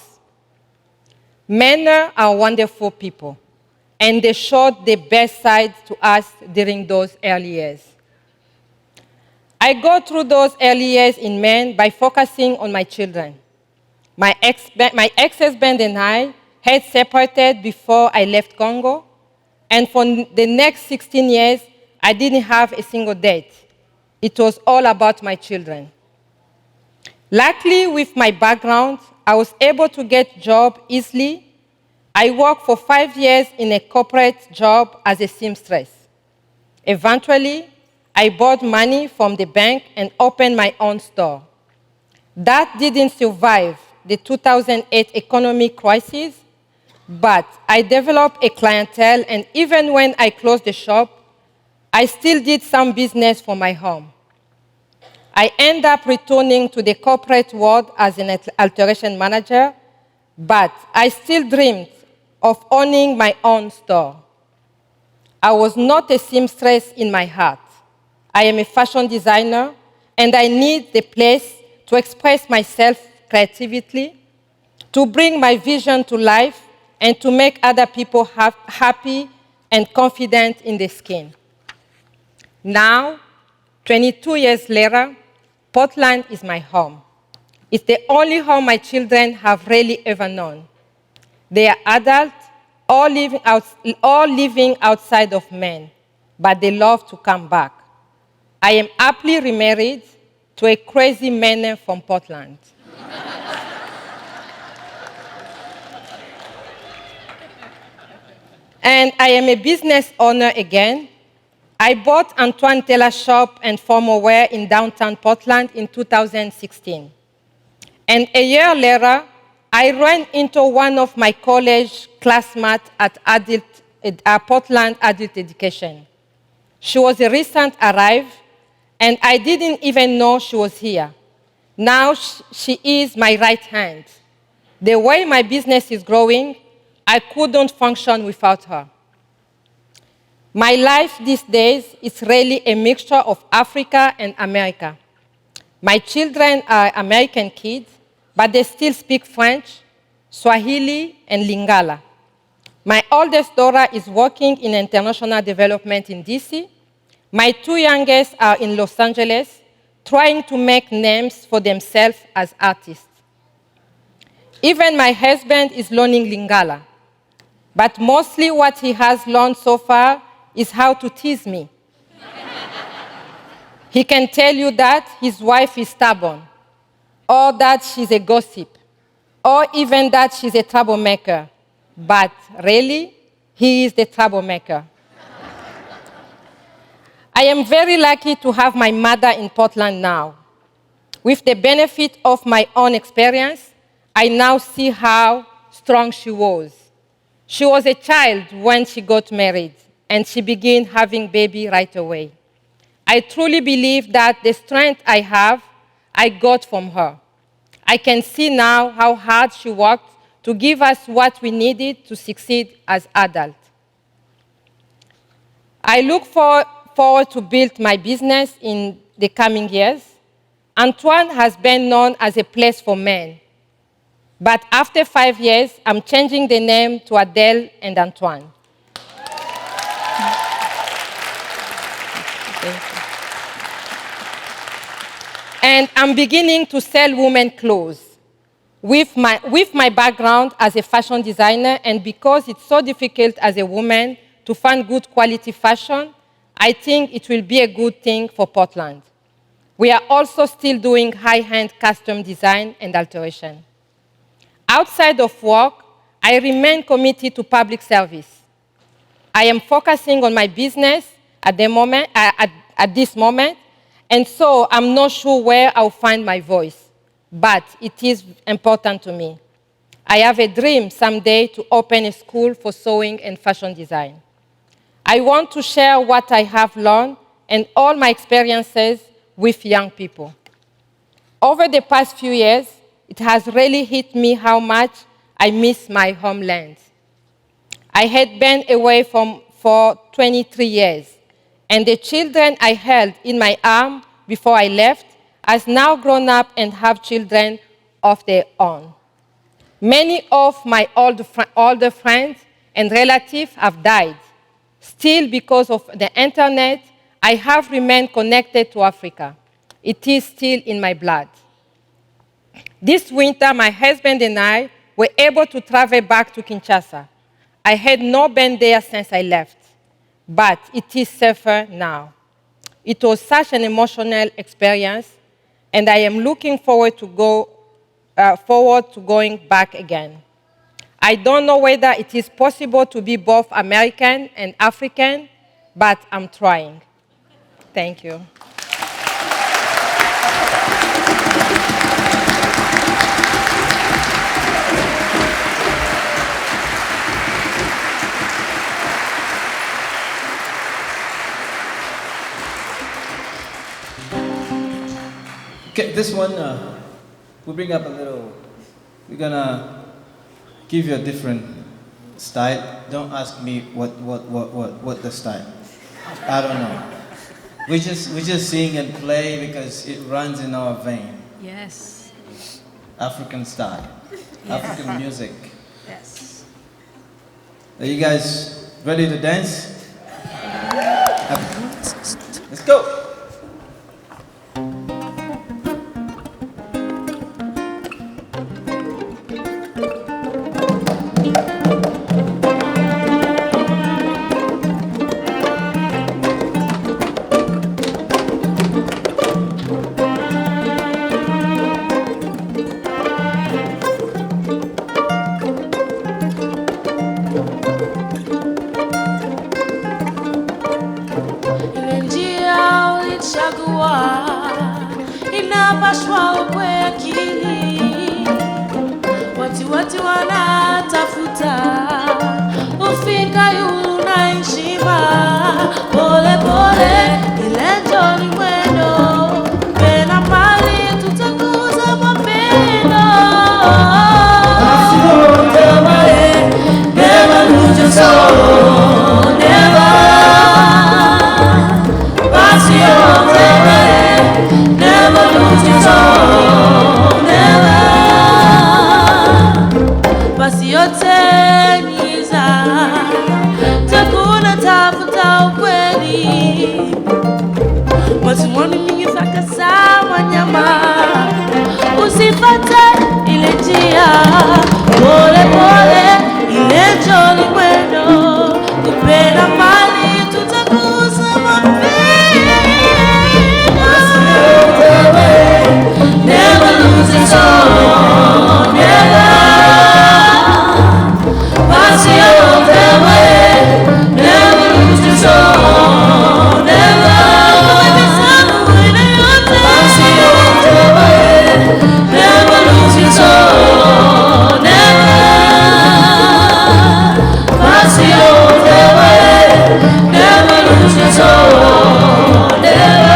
Men are wonderful people, and they showed the best side to us during those early years. I go through those early years in Maine by focusing on my children. My ex-husband and I had separated before I left Congo, and for the next 16 years, I didn't have a single date. It was all about my children. Luckily, with my background, I was able to get a job easily. I worked for 5 years in a corporate job as a seamstress. Eventually, I borrowed money from the bank and opened my own store. That didn't survive the 2008 economic crisis, but I developed a clientele, and even when I closed the shop, I still did some business for my home. I ended up returning to the corporate world as an alteration manager, but I still dreamed of owning my own store. I was not a seamstress in my heart. I am a fashion designer, and I need the place to express myself creatively, to bring my vision to life, and to make other people happy and confident in their skin. Now, 22 years later, Portland is my home. It's the only home my children have really ever known. They are adults, all living outside of Maine, but they love to come back. I am happily remarried to a crazy man from Portland. and I am a business owner again. I bought Antoine Taylor Shop and formal wear in downtown Portland in 2016. And a year later, I ran into one of my college classmates at Portland Adult Education. She was a recent arrival, and I didn't even know she was here. Now she is my right hand. The way my business is growing, I couldn't function without her. My life these days is really a mixture of Africa and America. My children are American kids, but they still speak French, Swahili, and Lingala. My oldest daughter is working in international development in DC. My two youngest are in Los Angeles, trying to make names for themselves as artists. Even my husband is learning Lingala, but mostly what he has learned so far is how to tease me. He can tell you that his wife is stubborn, or that she's a gossip, or even that she's a troublemaker. But really, he is the troublemaker. I am very lucky to have my mother in Portland now. With the benefit of my own experience, I now see how strong she was. She was a child when she got married, and she began having baby right away. I truly believe that the strength I have, I got from her. I can see now how hard she worked to give us what we needed to succeed as adults. I look forward to build my business in the coming years. Antoine has been known as a place for men. But after 5 years, I'm changing the name to Adele and Antoine. And I'm beginning to sell women clothes. With my background as a fashion designer, and because it's so difficult as a woman to find good quality fashion, I think it will be a good thing for Portland. We are also still doing high-end custom design and alteration. Outside of work, I remain committed to public service. I am focusing on my business at this moment, and so I'm not sure where I'll find my voice, but it is important to me. I have a dream someday to open a school for sewing and fashion design. I want to share what I have learned and all my experiences with young people. Over the past few years, it has really hit me how much I miss my homeland. I had been away for 23 years, and the children I held in my arms before I left has now grown up and have children of their own. Many of my older friends and relatives have died. Still, because of the internet, I have remained connected to Africa. It is still in my blood. This winter, my husband and I were able to travel back to Kinshasa. I had not been there since I left, but it is safer now. It was such an emotional experience, and I am looking forward to going back again. I don't know whether it is possible to be both American and African, but I'm trying. Thank you. Okay, this one, we'll bring up a little, we're gonna give you a different style. Don't ask me what the style. I don't know. We just sing and play because it runs in our vein. Yes. African style, Yes. African music. Yes. Are you guys ready to dance? Let's go. kuwa inapashwa ukwe akili. Watu wanatafuta ufika yulu na heshima. Pole pole ile njoni mwendo, pena mali tutakuza mapendo. Never lose your soul, never. Passion, never lose your soul, never. Passion teniza, takuna tafuta ukweli. Wasiwani mingi faka sawa nyama, usifate ile njia. Pole pole ile njoni mwendo, kupenda mali tutakuza mapendo. Never lose your soul, never. Passion the way, never lose your soul, never. Passion the way, never lose your soul, never. Passion the way, never lose your soul, never.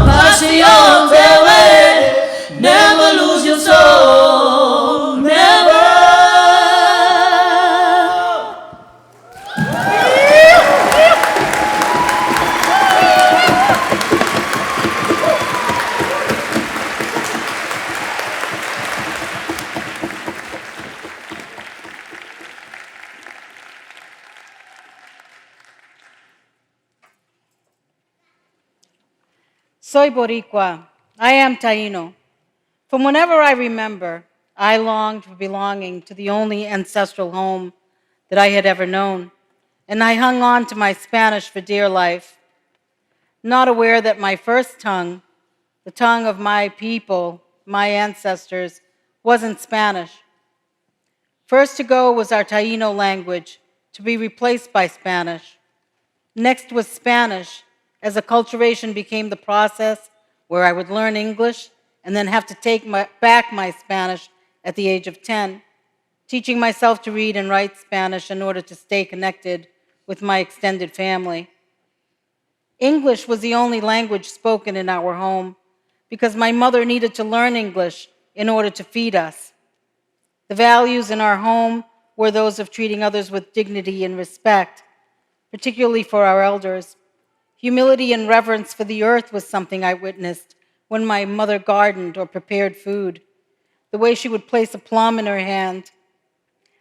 Passion the way, never lose your soul, never. Soy Boricua. I am Taino. From whenever I remember, I longed for belonging to the only ancestral home that I had ever known, and I hung on to my Spanish for dear life, not aware that my first tongue, the tongue of my people, my ancestors, wasn't Spanish. First to go was our Taino language, to be replaced by Spanish. Next was Spanish, as acculturation became the process where I would learn English and then have to take back my Spanish at the age of 10, teaching myself to read and write Spanish in order to stay connected with my extended family. English was the only language spoken in our home because my mother needed to learn English in order to feed us. The values in our home were those of treating others with dignity and respect, particularly for our elders. Humility and reverence for the earth was something I witnessed when my mother gardened or prepared food. The way she would place a plum in her hand,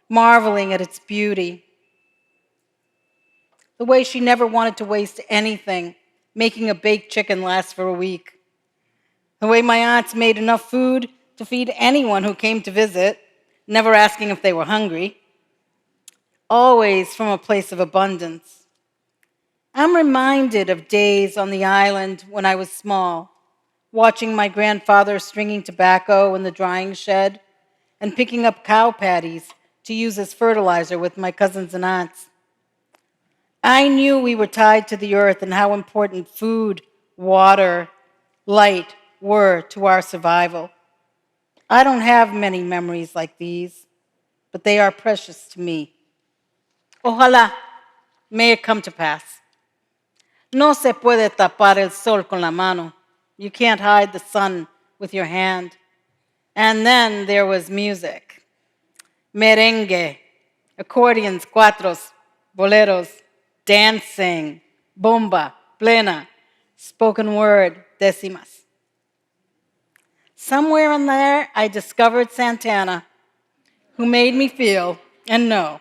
marveling at its beauty. The way she never wanted to waste anything, making a baked chicken last for a week. The way my aunts made enough food to feed anyone who came to visit, never asking if they were hungry. Always from a place of abundance. I'm reminded of days on the island when I was small, watching my grandfather stringing tobacco in the drying shed and picking up cow patties to use as fertilizer with my cousins and aunts. I knew we were tied to the earth and how important food, water, light were to our survival. I don't have many memories like these, but they are precious to me. Ojalá, may it come to pass. No se puede tapar el sol con la mano. You can't hide the sun with your hand. And then there was music. Merengue, accordions, cuatros, boleros, dancing, bomba, plena, spoken word, décimas. Somewhere in there, I discovered Santana, who made me feel and know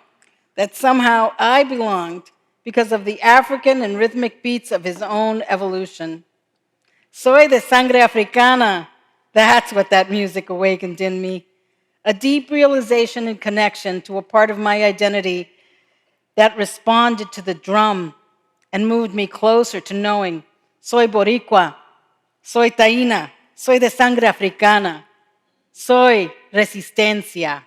that somehow I belonged because of the African and rhythmic beats of his own evolution. Soy de sangre africana. That's what that music awakened in me. A deep realization and connection to a part of my identity that responded to the drum and moved me closer to knowing soy boricua, soy taína, soy de sangre africana, soy resistencia.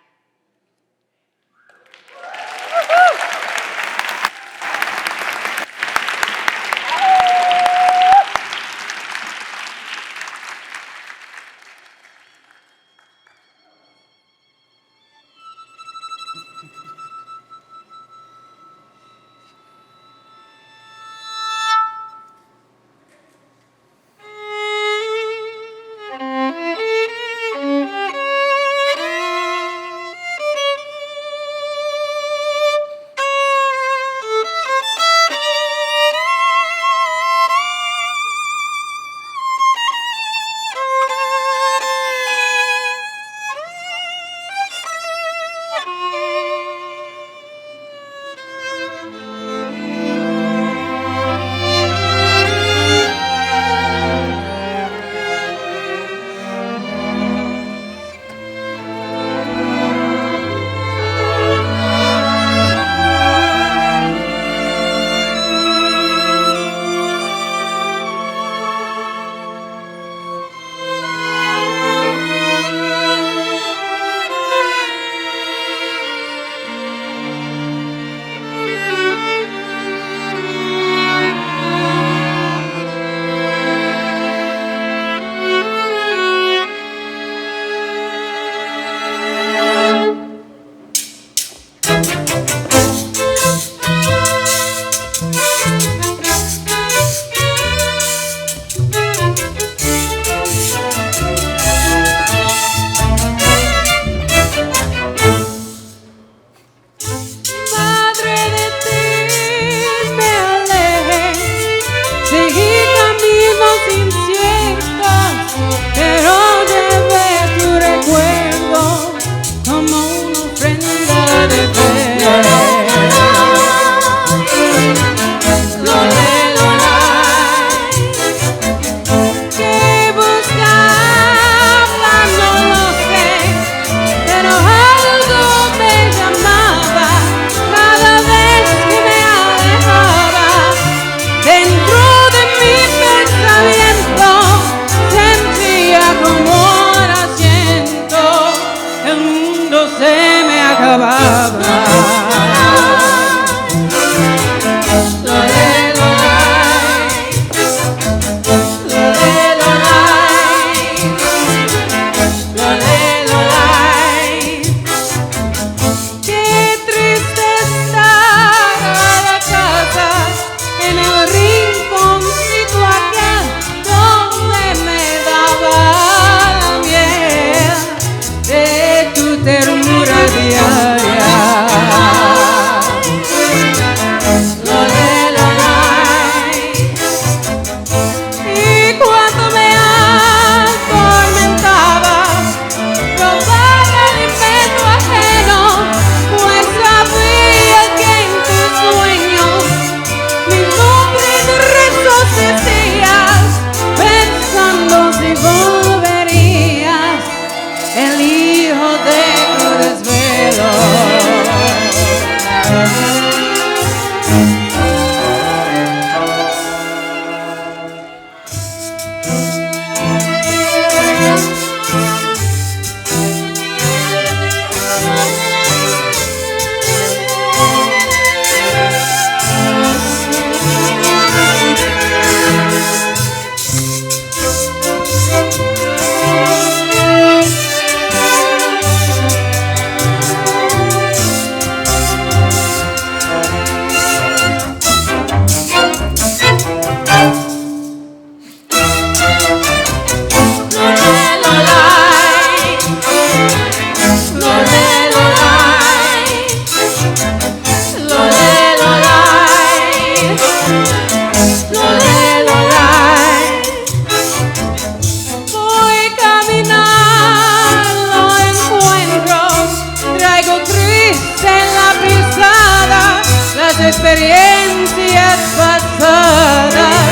en la pisada las experiencias pasadas,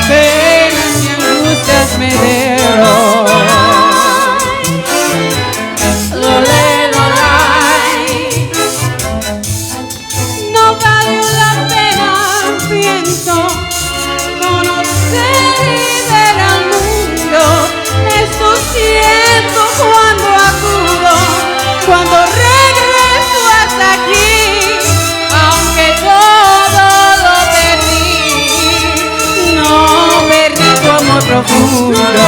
penas y angustias me dieron. Lole, lolay. No valió la pena, pienso, conocer y ver al mundo. Esto siento cuando acudo, cuando regreso hasta aquí, aunque todo lo perdí, no perdí tu amor profundo.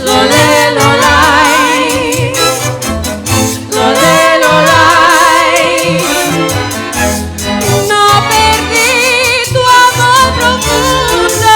Lole, lolay, lole, lolay. No perdí tu amor profundo.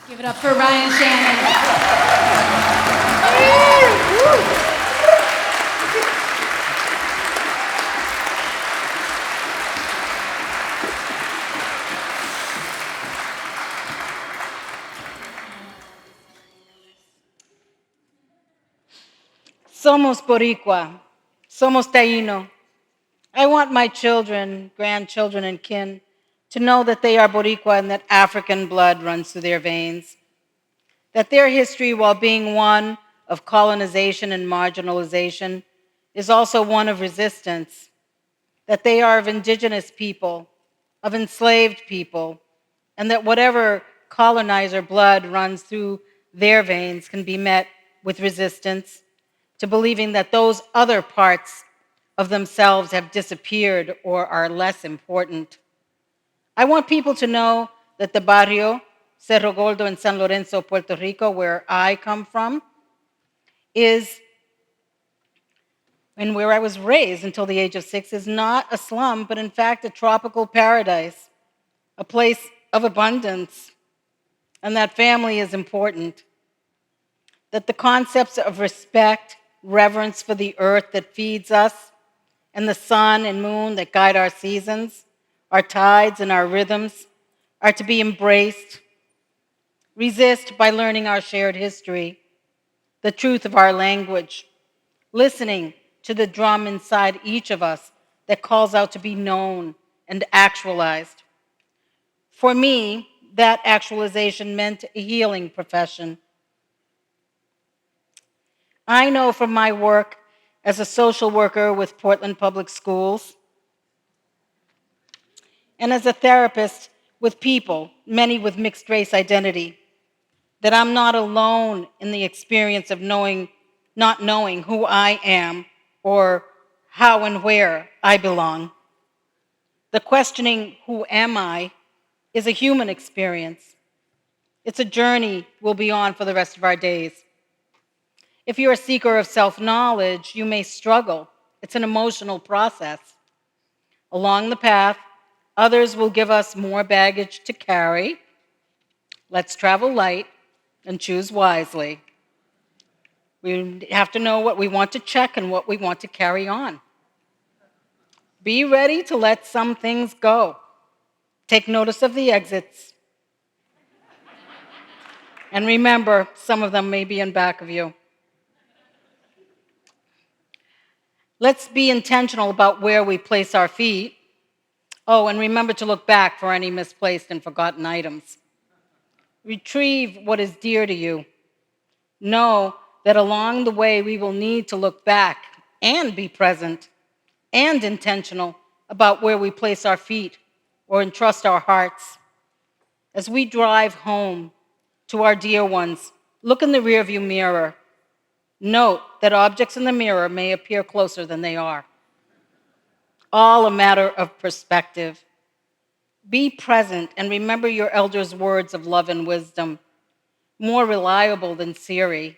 Give it up for Ryan Shannon. Somos Boricua. Somos Taíno. I want my children, grandchildren, and kin to know that they are Boricua and that African blood runs through their veins. That their history, while being one of colonization and marginalization, is also one of resistance. That they are of indigenous people, of enslaved people, and that whatever colonizer blood runs through their veins can be met with resistance to believing that those other parts of themselves have disappeared or are less important. I want people to know that the barrio, Cerro Gordo in San Lorenzo, Puerto Rico, where I come from, is, and where I was raised until the age of 6, is not a slum, but in fact a tropical paradise, a place of abundance, and that family is important. That the concepts of respect, reverence for the earth that feeds us, and the sun and moon that guide our seasons, our tides and our rhythms, are to be embraced. Resist by learning our shared history, the truth of our language, listening to the drum inside each of us that calls out to be known and actualized. For me, that actualization meant a healing profession. I know from my work as a social worker with Portland Public Schools and as a therapist with people, many with mixed race identity, that I'm not alone in the experience of not knowing who I am or how and where I belong. The questioning, who am I, is a human experience. It's a journey we'll be on for the rest of our days. If you're a seeker of self-knowledge, you may struggle. It's an emotional process. Along the path, others will give us more baggage to carry. Let's travel light and choose wisely. We have to know what we want to check and what we want to carry on. Be ready to let some things go. Take notice of the exits. And remember, some of them may be in back of you. Let's be intentional about where we place our feet. Oh, and remember to look back for any misplaced and forgotten items. Retrieve what is dear to you. Know that along the way we will need to look back and be present and intentional about where we place our feet or entrust our hearts. As we drive home to our dear ones Look in the rearview mirror. Note that objects in the mirror may appear closer than they are. All a matter of perspective. Be present and remember your elders' words of love and wisdom, more reliable than Siri.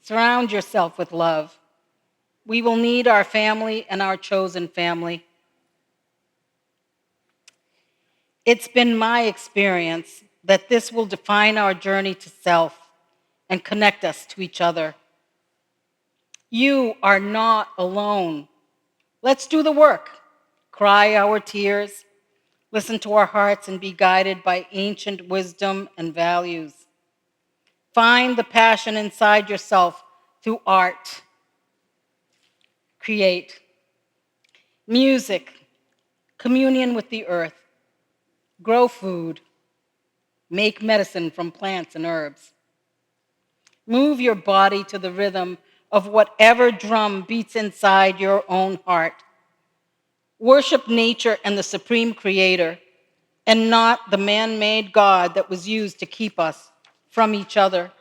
Surround yourself with love. We will need our family and our chosen family. It's been my experience that this will define our journey to self and connect us to each other. You are not alone. Let's do the work. Cry our tears, listen to our hearts, and be guided by ancient wisdom and values. Find the passion inside yourself through art. Create. Music, communion with the earth. Grow food. Make medicine from plants and herbs. Move your body to the rhythm of whatever drum beats inside your own heart. Worship nature and the supreme creator, and not the man-made God that was used to keep us from each other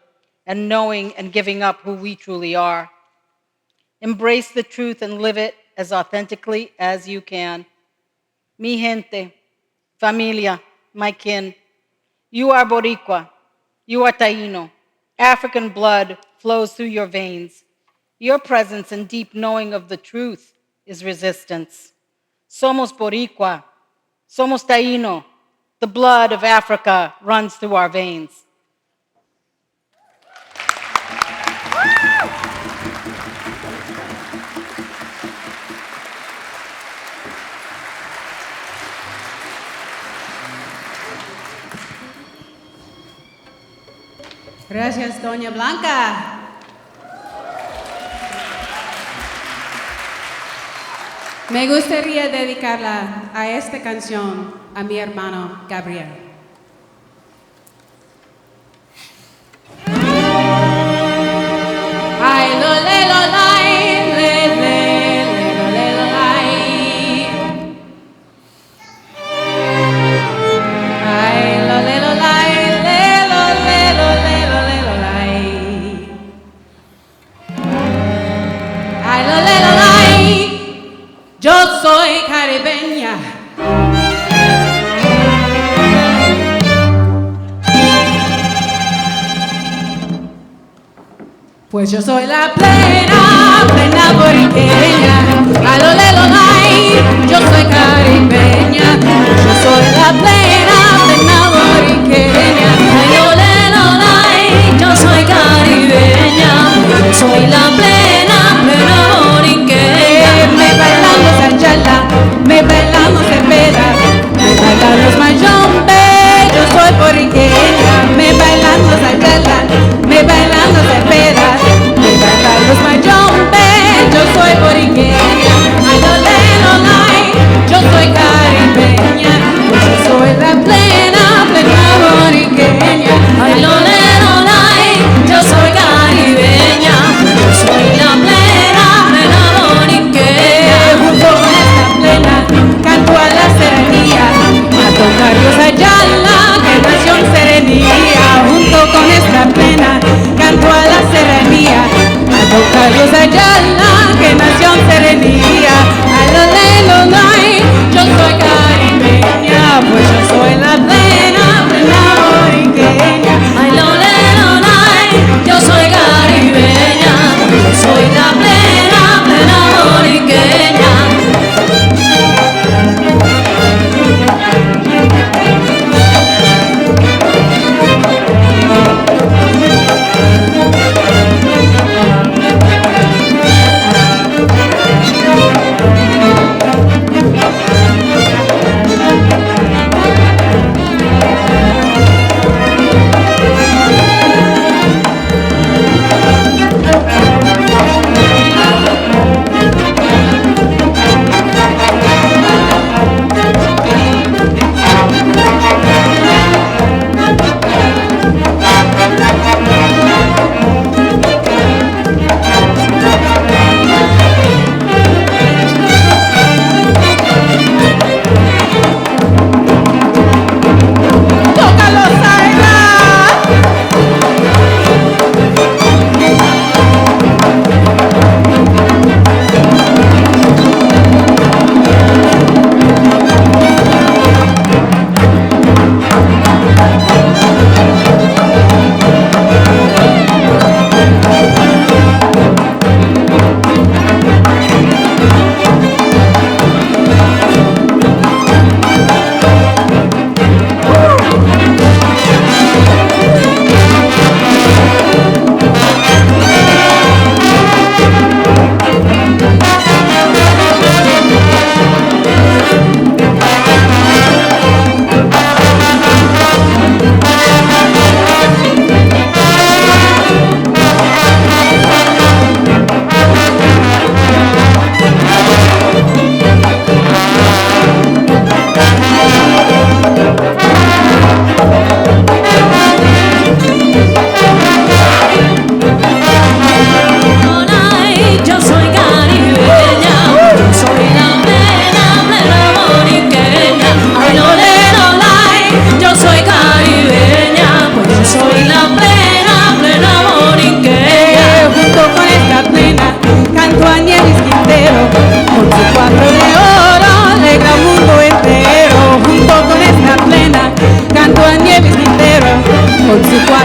and knowing and giving up who we truly are. Embrace the truth and live it as authentically as you can. Mi gente, familia, my kin, you are Boricua, you are Taino. African blood flows through your veins. Your presence and deep knowing of the truth is resistance. Somos Boricua, somos Taino. The blood of Africa runs through our veins. Gracias, Doña Blanca. Me gustaría dedicarla a esta canción a mi hermano Gabriel. Ay, lo, le, lo, lai, le, le, lo, le, lo, lai. Ay, lo, le, lo, lai, le, lo, le, lo, le, lo, le, lo, lai. Ay, lo, le, lo, lai. Yo soy caribeña. Pues yo soy la plena, plena boriqueña. Alolelo lai, yo soy caribeña. Yo soy la plena, plena boriqueña. Alolelo lai, yo soy caribeña. Soy la plena, plena boriqueña. Me bailan los ayala, me bailan los cepeda, me bailan los mayombe. Yo soy boriqueña. Me bailan los ayala, me bailan los cepeda. Los mayombe, yo soy boriqueña. Ay, lo, le, lo, lai, yo soy caribeña. Yo soy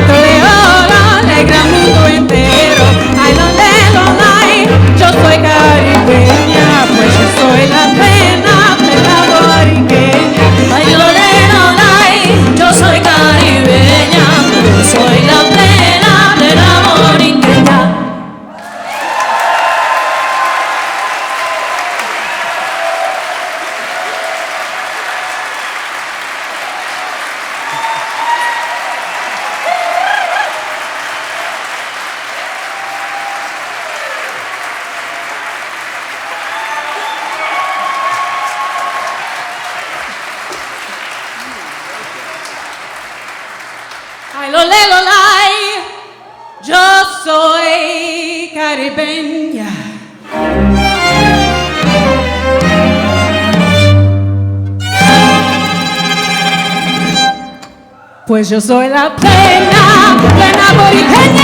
Toledo, alegra al mundo entero. Ay, yo soy caribeña, pues yo soy la plena, plena boriqueña. Ay, yo soy caribeña, yo soy la plena, plena boriqueña. Yo soy caribeña. Pues yo soy la plena, plena boriqueña.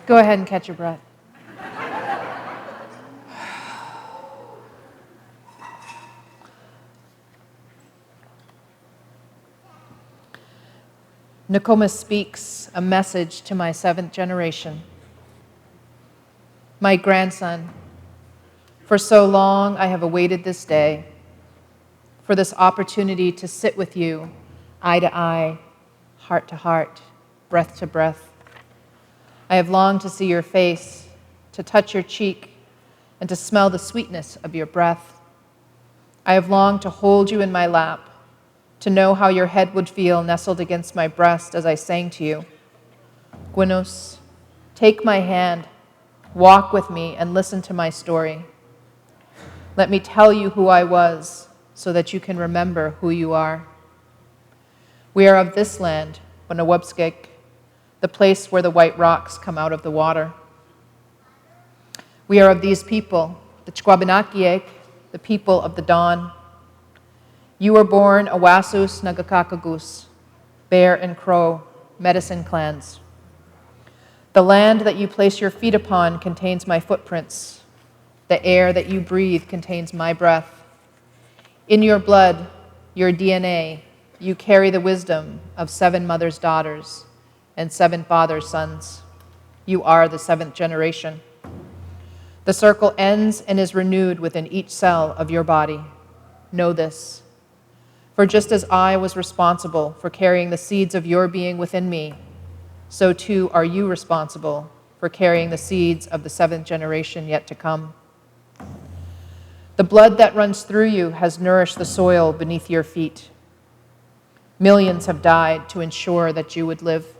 Go ahead and catch your breath. Nokomis speaks a message to my seventh generation. My grandson, for so long I have awaited this day, for this opportunity to sit with you, eye to eye, heart to heart, breath to breath. I have longed to see your face, to touch your cheek, and to smell the sweetness of your breath. I have longed to hold you in my lap, to know how your head would feel nestled against my breast as I sang to you. Gwinos, take my hand, walk with me, and listen to my story. Let me tell you who I was, so that you can remember who you are. We are of this land, Winawubskek, the place where the white rocks come out of the water. We are of these people, the Wabanaki, the people of the dawn. You were born Awasus Nagakakagus, Bear and Crow, medicine clans. The land that you place your feet upon contains my footprints. The air that you breathe contains my breath. In your blood, your DNA, you carry the wisdom of 7 mothers' daughters and 7 fathers' sons. You are the 7th generation. The circle ends and is renewed within each cell of your body. Know this. For just as I was responsible for carrying the seeds of your being within me, so too are you responsible for carrying the seeds of the 7th generation yet to come. The blood that runs through you has nourished the soil beneath your feet. Millions have died to ensure that you would live.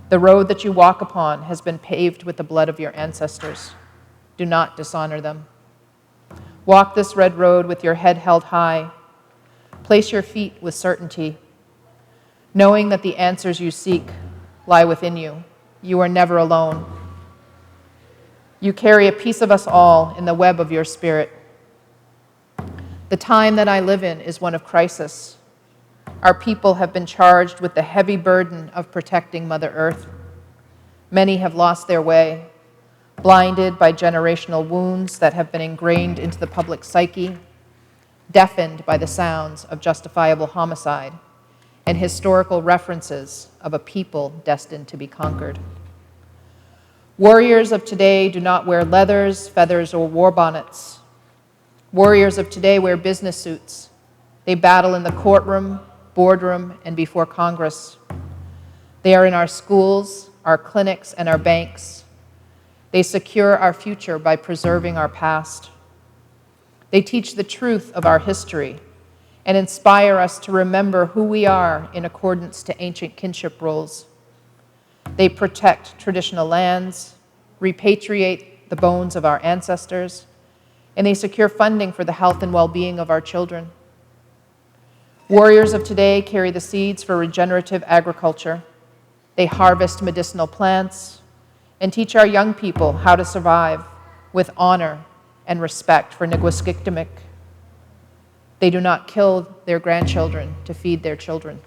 The road that you walk upon has been paved with the blood of your ancestors. Do not dishonor them. Walk this red road with your head held high. Place your feet with certainty, knowing that the answers you seek lie within you. You are never alone. You carry a piece of us all in the web of your spirit. The time that I live in is one of crisis. Our people have been charged with the heavy burden of protecting Mother Earth. Many have lost their way, blinded by generational wounds that have been ingrained into the public psyche, deafened by the sounds of justifiable homicide and historical references of a people destined to be conquered. Warriors of today do not wear leathers, feathers, or war bonnets. Warriors of today wear business suits. They battle in the courtroom, boardroom, and before Congress. They are in our schools, our clinics, and our banks. They secure our future by preserving our past. They teach the truth of our history and inspire us to remember who we are in accordance to ancient kinship roles. They protect traditional lands, repatriate the bones of our ancestors, and they secure funding for the health and well-being of our children. Warriors of today carry the seeds for regenerative agriculture. They harvest medicinal plants and teach our young people how to survive with honor and respect for Nienguesso. They do not kill their grandchildren to feed their children.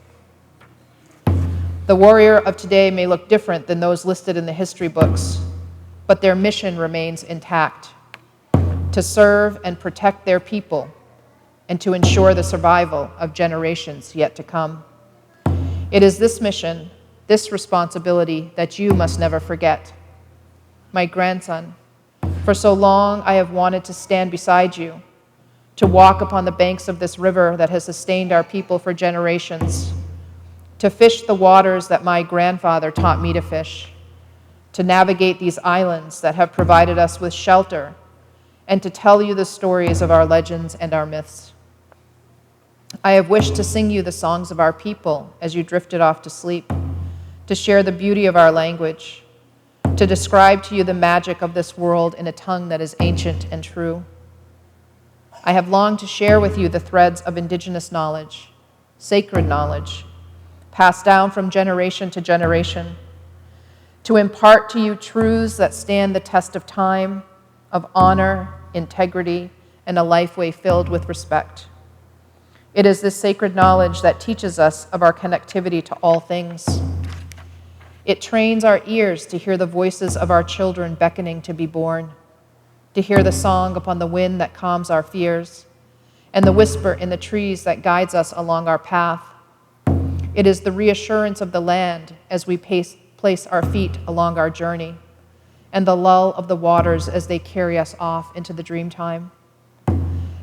The warrior of today may look different than those listed in the history books, but their mission remains intact: to serve and protect their people and to ensure the survival of generations yet to come. It is this mission, this responsibility, that you must never forget. My grandson, for so long I have wanted to stand beside you, to walk upon the banks of this river that has sustained our people for generations, to fish the waters that my grandfather taught me to fish, to navigate these islands that have provided us with shelter, and to tell you the stories of our legends and our myths. I have wished to sing you the songs of our people as you drifted off to sleep, to share the beauty of our language, to describe to you the magic of this world in a tongue that is ancient and true. I have longed to share with you the threads of indigenous knowledge, sacred knowledge, passed down from generation to generation, to impart to you truths that stand the test of time, of honor, integrity, and a lifeway filled with respect. It is this sacred knowledge that teaches us of our connectivity to all things. It trains our ears to hear the voices of our children beckoning to be born, to hear the song upon the wind that calms our fears, and the whisper in the trees that guides us along our path. It is the reassurance of the land as we place our feet along our journey, and the lull of the waters as they carry us off into the dream time.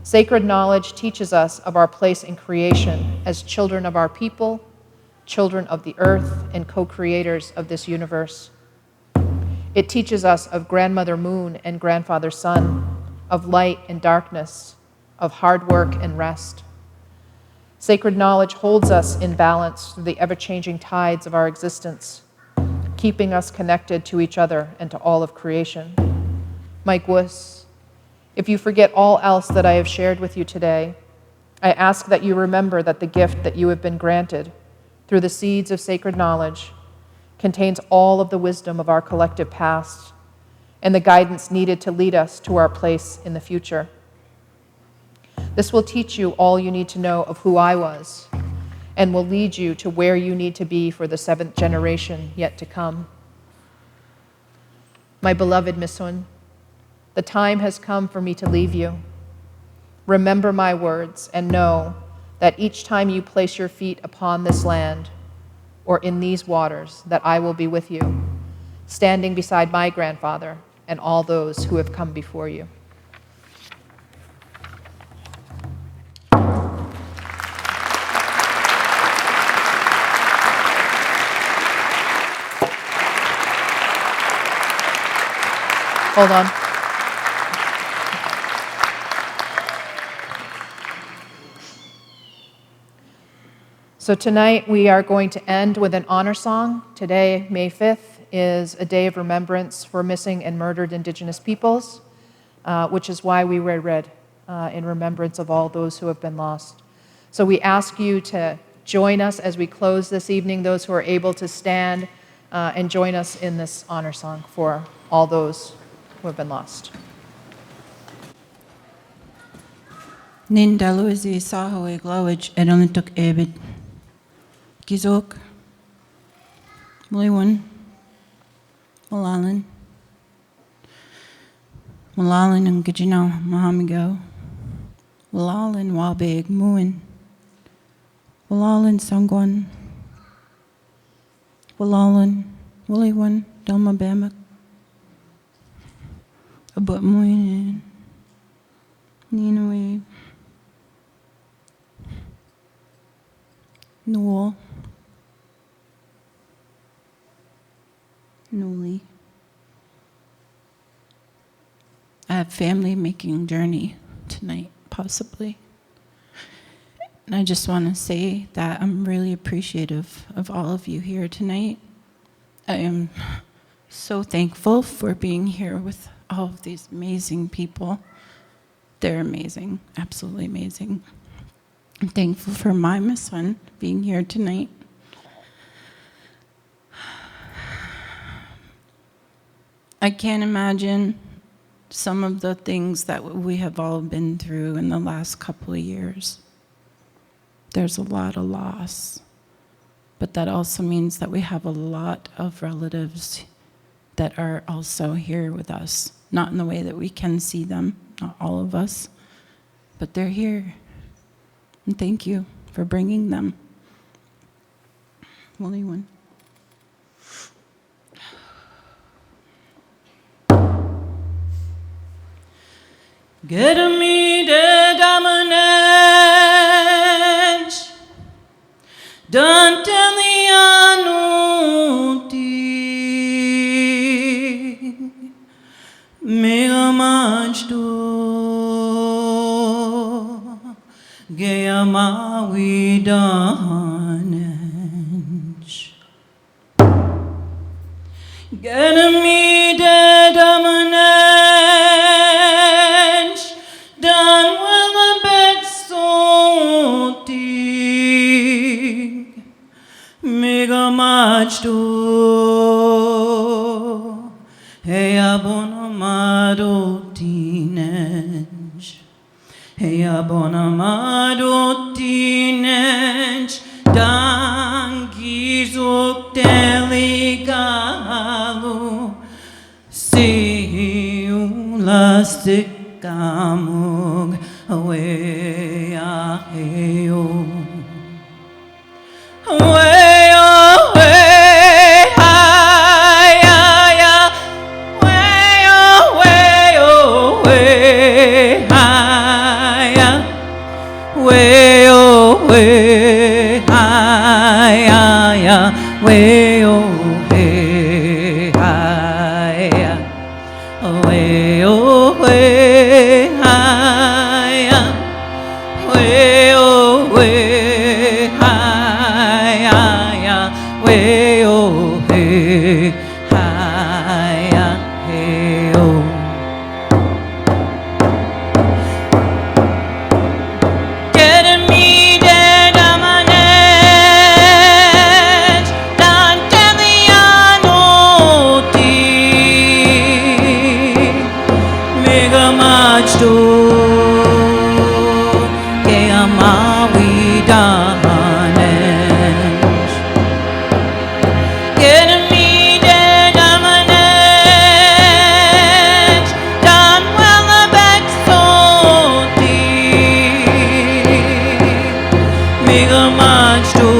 Sacred knowledge teaches us of our place in creation as children of our people, children of the earth, and co-creators of this universe. It teaches us of Grandmother Moon and Grandfather Sun, of light and darkness, of hard work and rest. Sacred knowledge holds us in balance through the ever-changing tides of our existence, keeping us connected to each other and to all of creation. Mike Wuss, if you forget all else that I have shared with you today, I ask that you remember that the gift that you have been granted through the seeds of sacred knowledge contains all of the wisdom of our collective past and the guidance needed to lead us to our place in the future. This will teach you all you need to know of who I was and will lead you to where you need to be for the 7th generation yet to come. My beloved Misun, the time has come for me to leave you. Remember my words and know that each time you place your feet upon this land or in these waters, that I will be with you, standing beside my grandfather and all those who have come before you. Hold on. So tonight we are going to end with an honor song. Today, May 5th, is a day of remembrance for missing and murdered Indigenous peoples, which is why we wear red, in remembrance of all those who have been lost. So we ask you to join us as we close this evening, those who are able to stand and join us in this honor song for all those who have been lost. Nindaluizi sahoe glowage edonituk ebid. Gizok, Muliwan, Malalan, and Gajino, Mahamigo, Malalan, Wabeg, Muin, Malalan, Sangwan, Malalan, Muliwan, Dalmabamak, Abut Muin, Ninawe, Newell, Newly. I have family making journey tonight, possibly. And I just want to say that I'm really appreciative of all of you here tonight. I am so thankful for being here with all of these amazing people. They're amazing, absolutely amazing. I'm thankful for my son being here tonight. I can't imagine some of the things that we have all been through in the last couple of years. There's a lot of loss, but that also means that we have a lot of relatives that are also here with us, not in the way that we can see them, not all of us, but they're here. And thank you for bringing them. Only one. Get me the dominance, Dantelianuti, mega manchdo, Gayama widanch. Get me the dominance, done with the bed so deep, mega much to hey abonamado teenage, hey abonamado teenage, dangizuk delicalo, see you last Kamug away, ayo, away, away, ay, ay, away, away, away, ay, way, away, ay, ay, way, away, ay, away, away, high, way, away, high, way, away, high, hey, oh. Get me dead, I'm an edge, Dantelianuti. Mega much to Gayama widanch. Get me dead, I'm an edge, done well the back so deep. Mega much to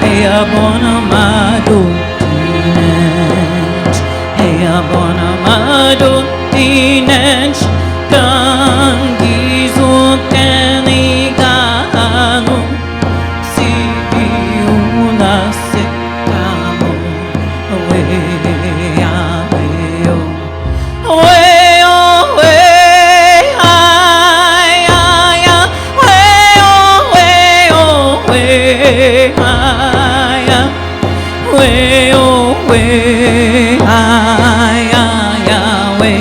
hey abonamado teenage, hey abonamado teenage, dangizo teligano, si una secamo, away, away, away, away, ay, ay, away, away, ay, way, away, ay, ay, way,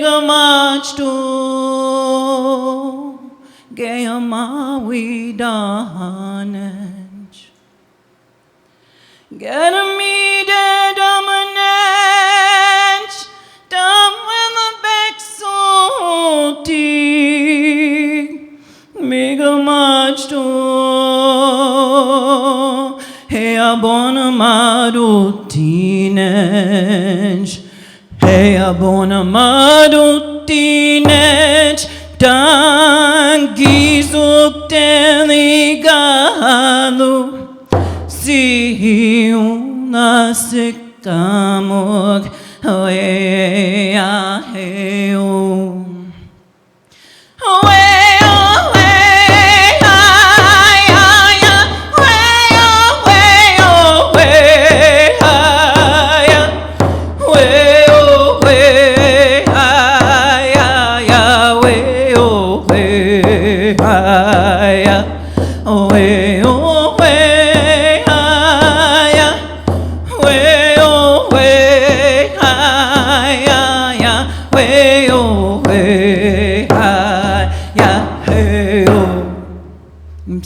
Mega machto Gaya mawi dahanaj Get me de dominant Dam when the back so deep Mega machto Hey abona marutinaj Hey abona marutinaj Tangizuk deligado Si una sicamog Oea heo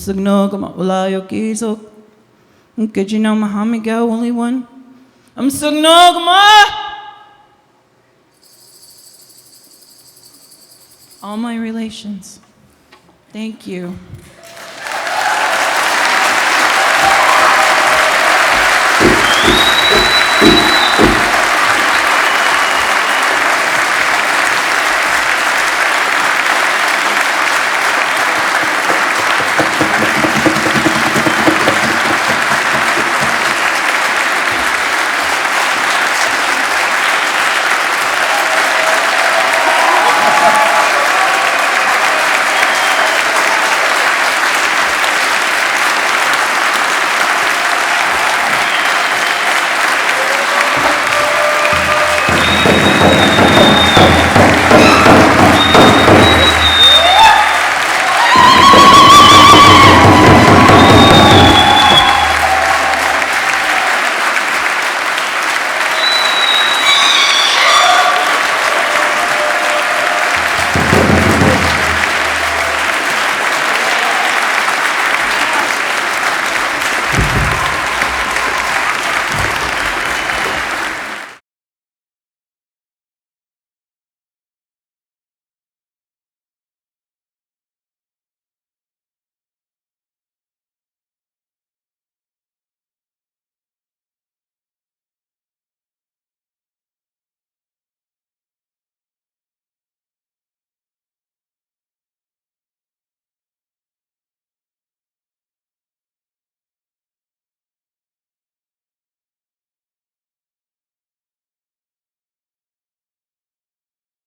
Signal Ulayo Gizo. Could you know Muhammad Go, only one? I'm Signal all my relations. Thank you.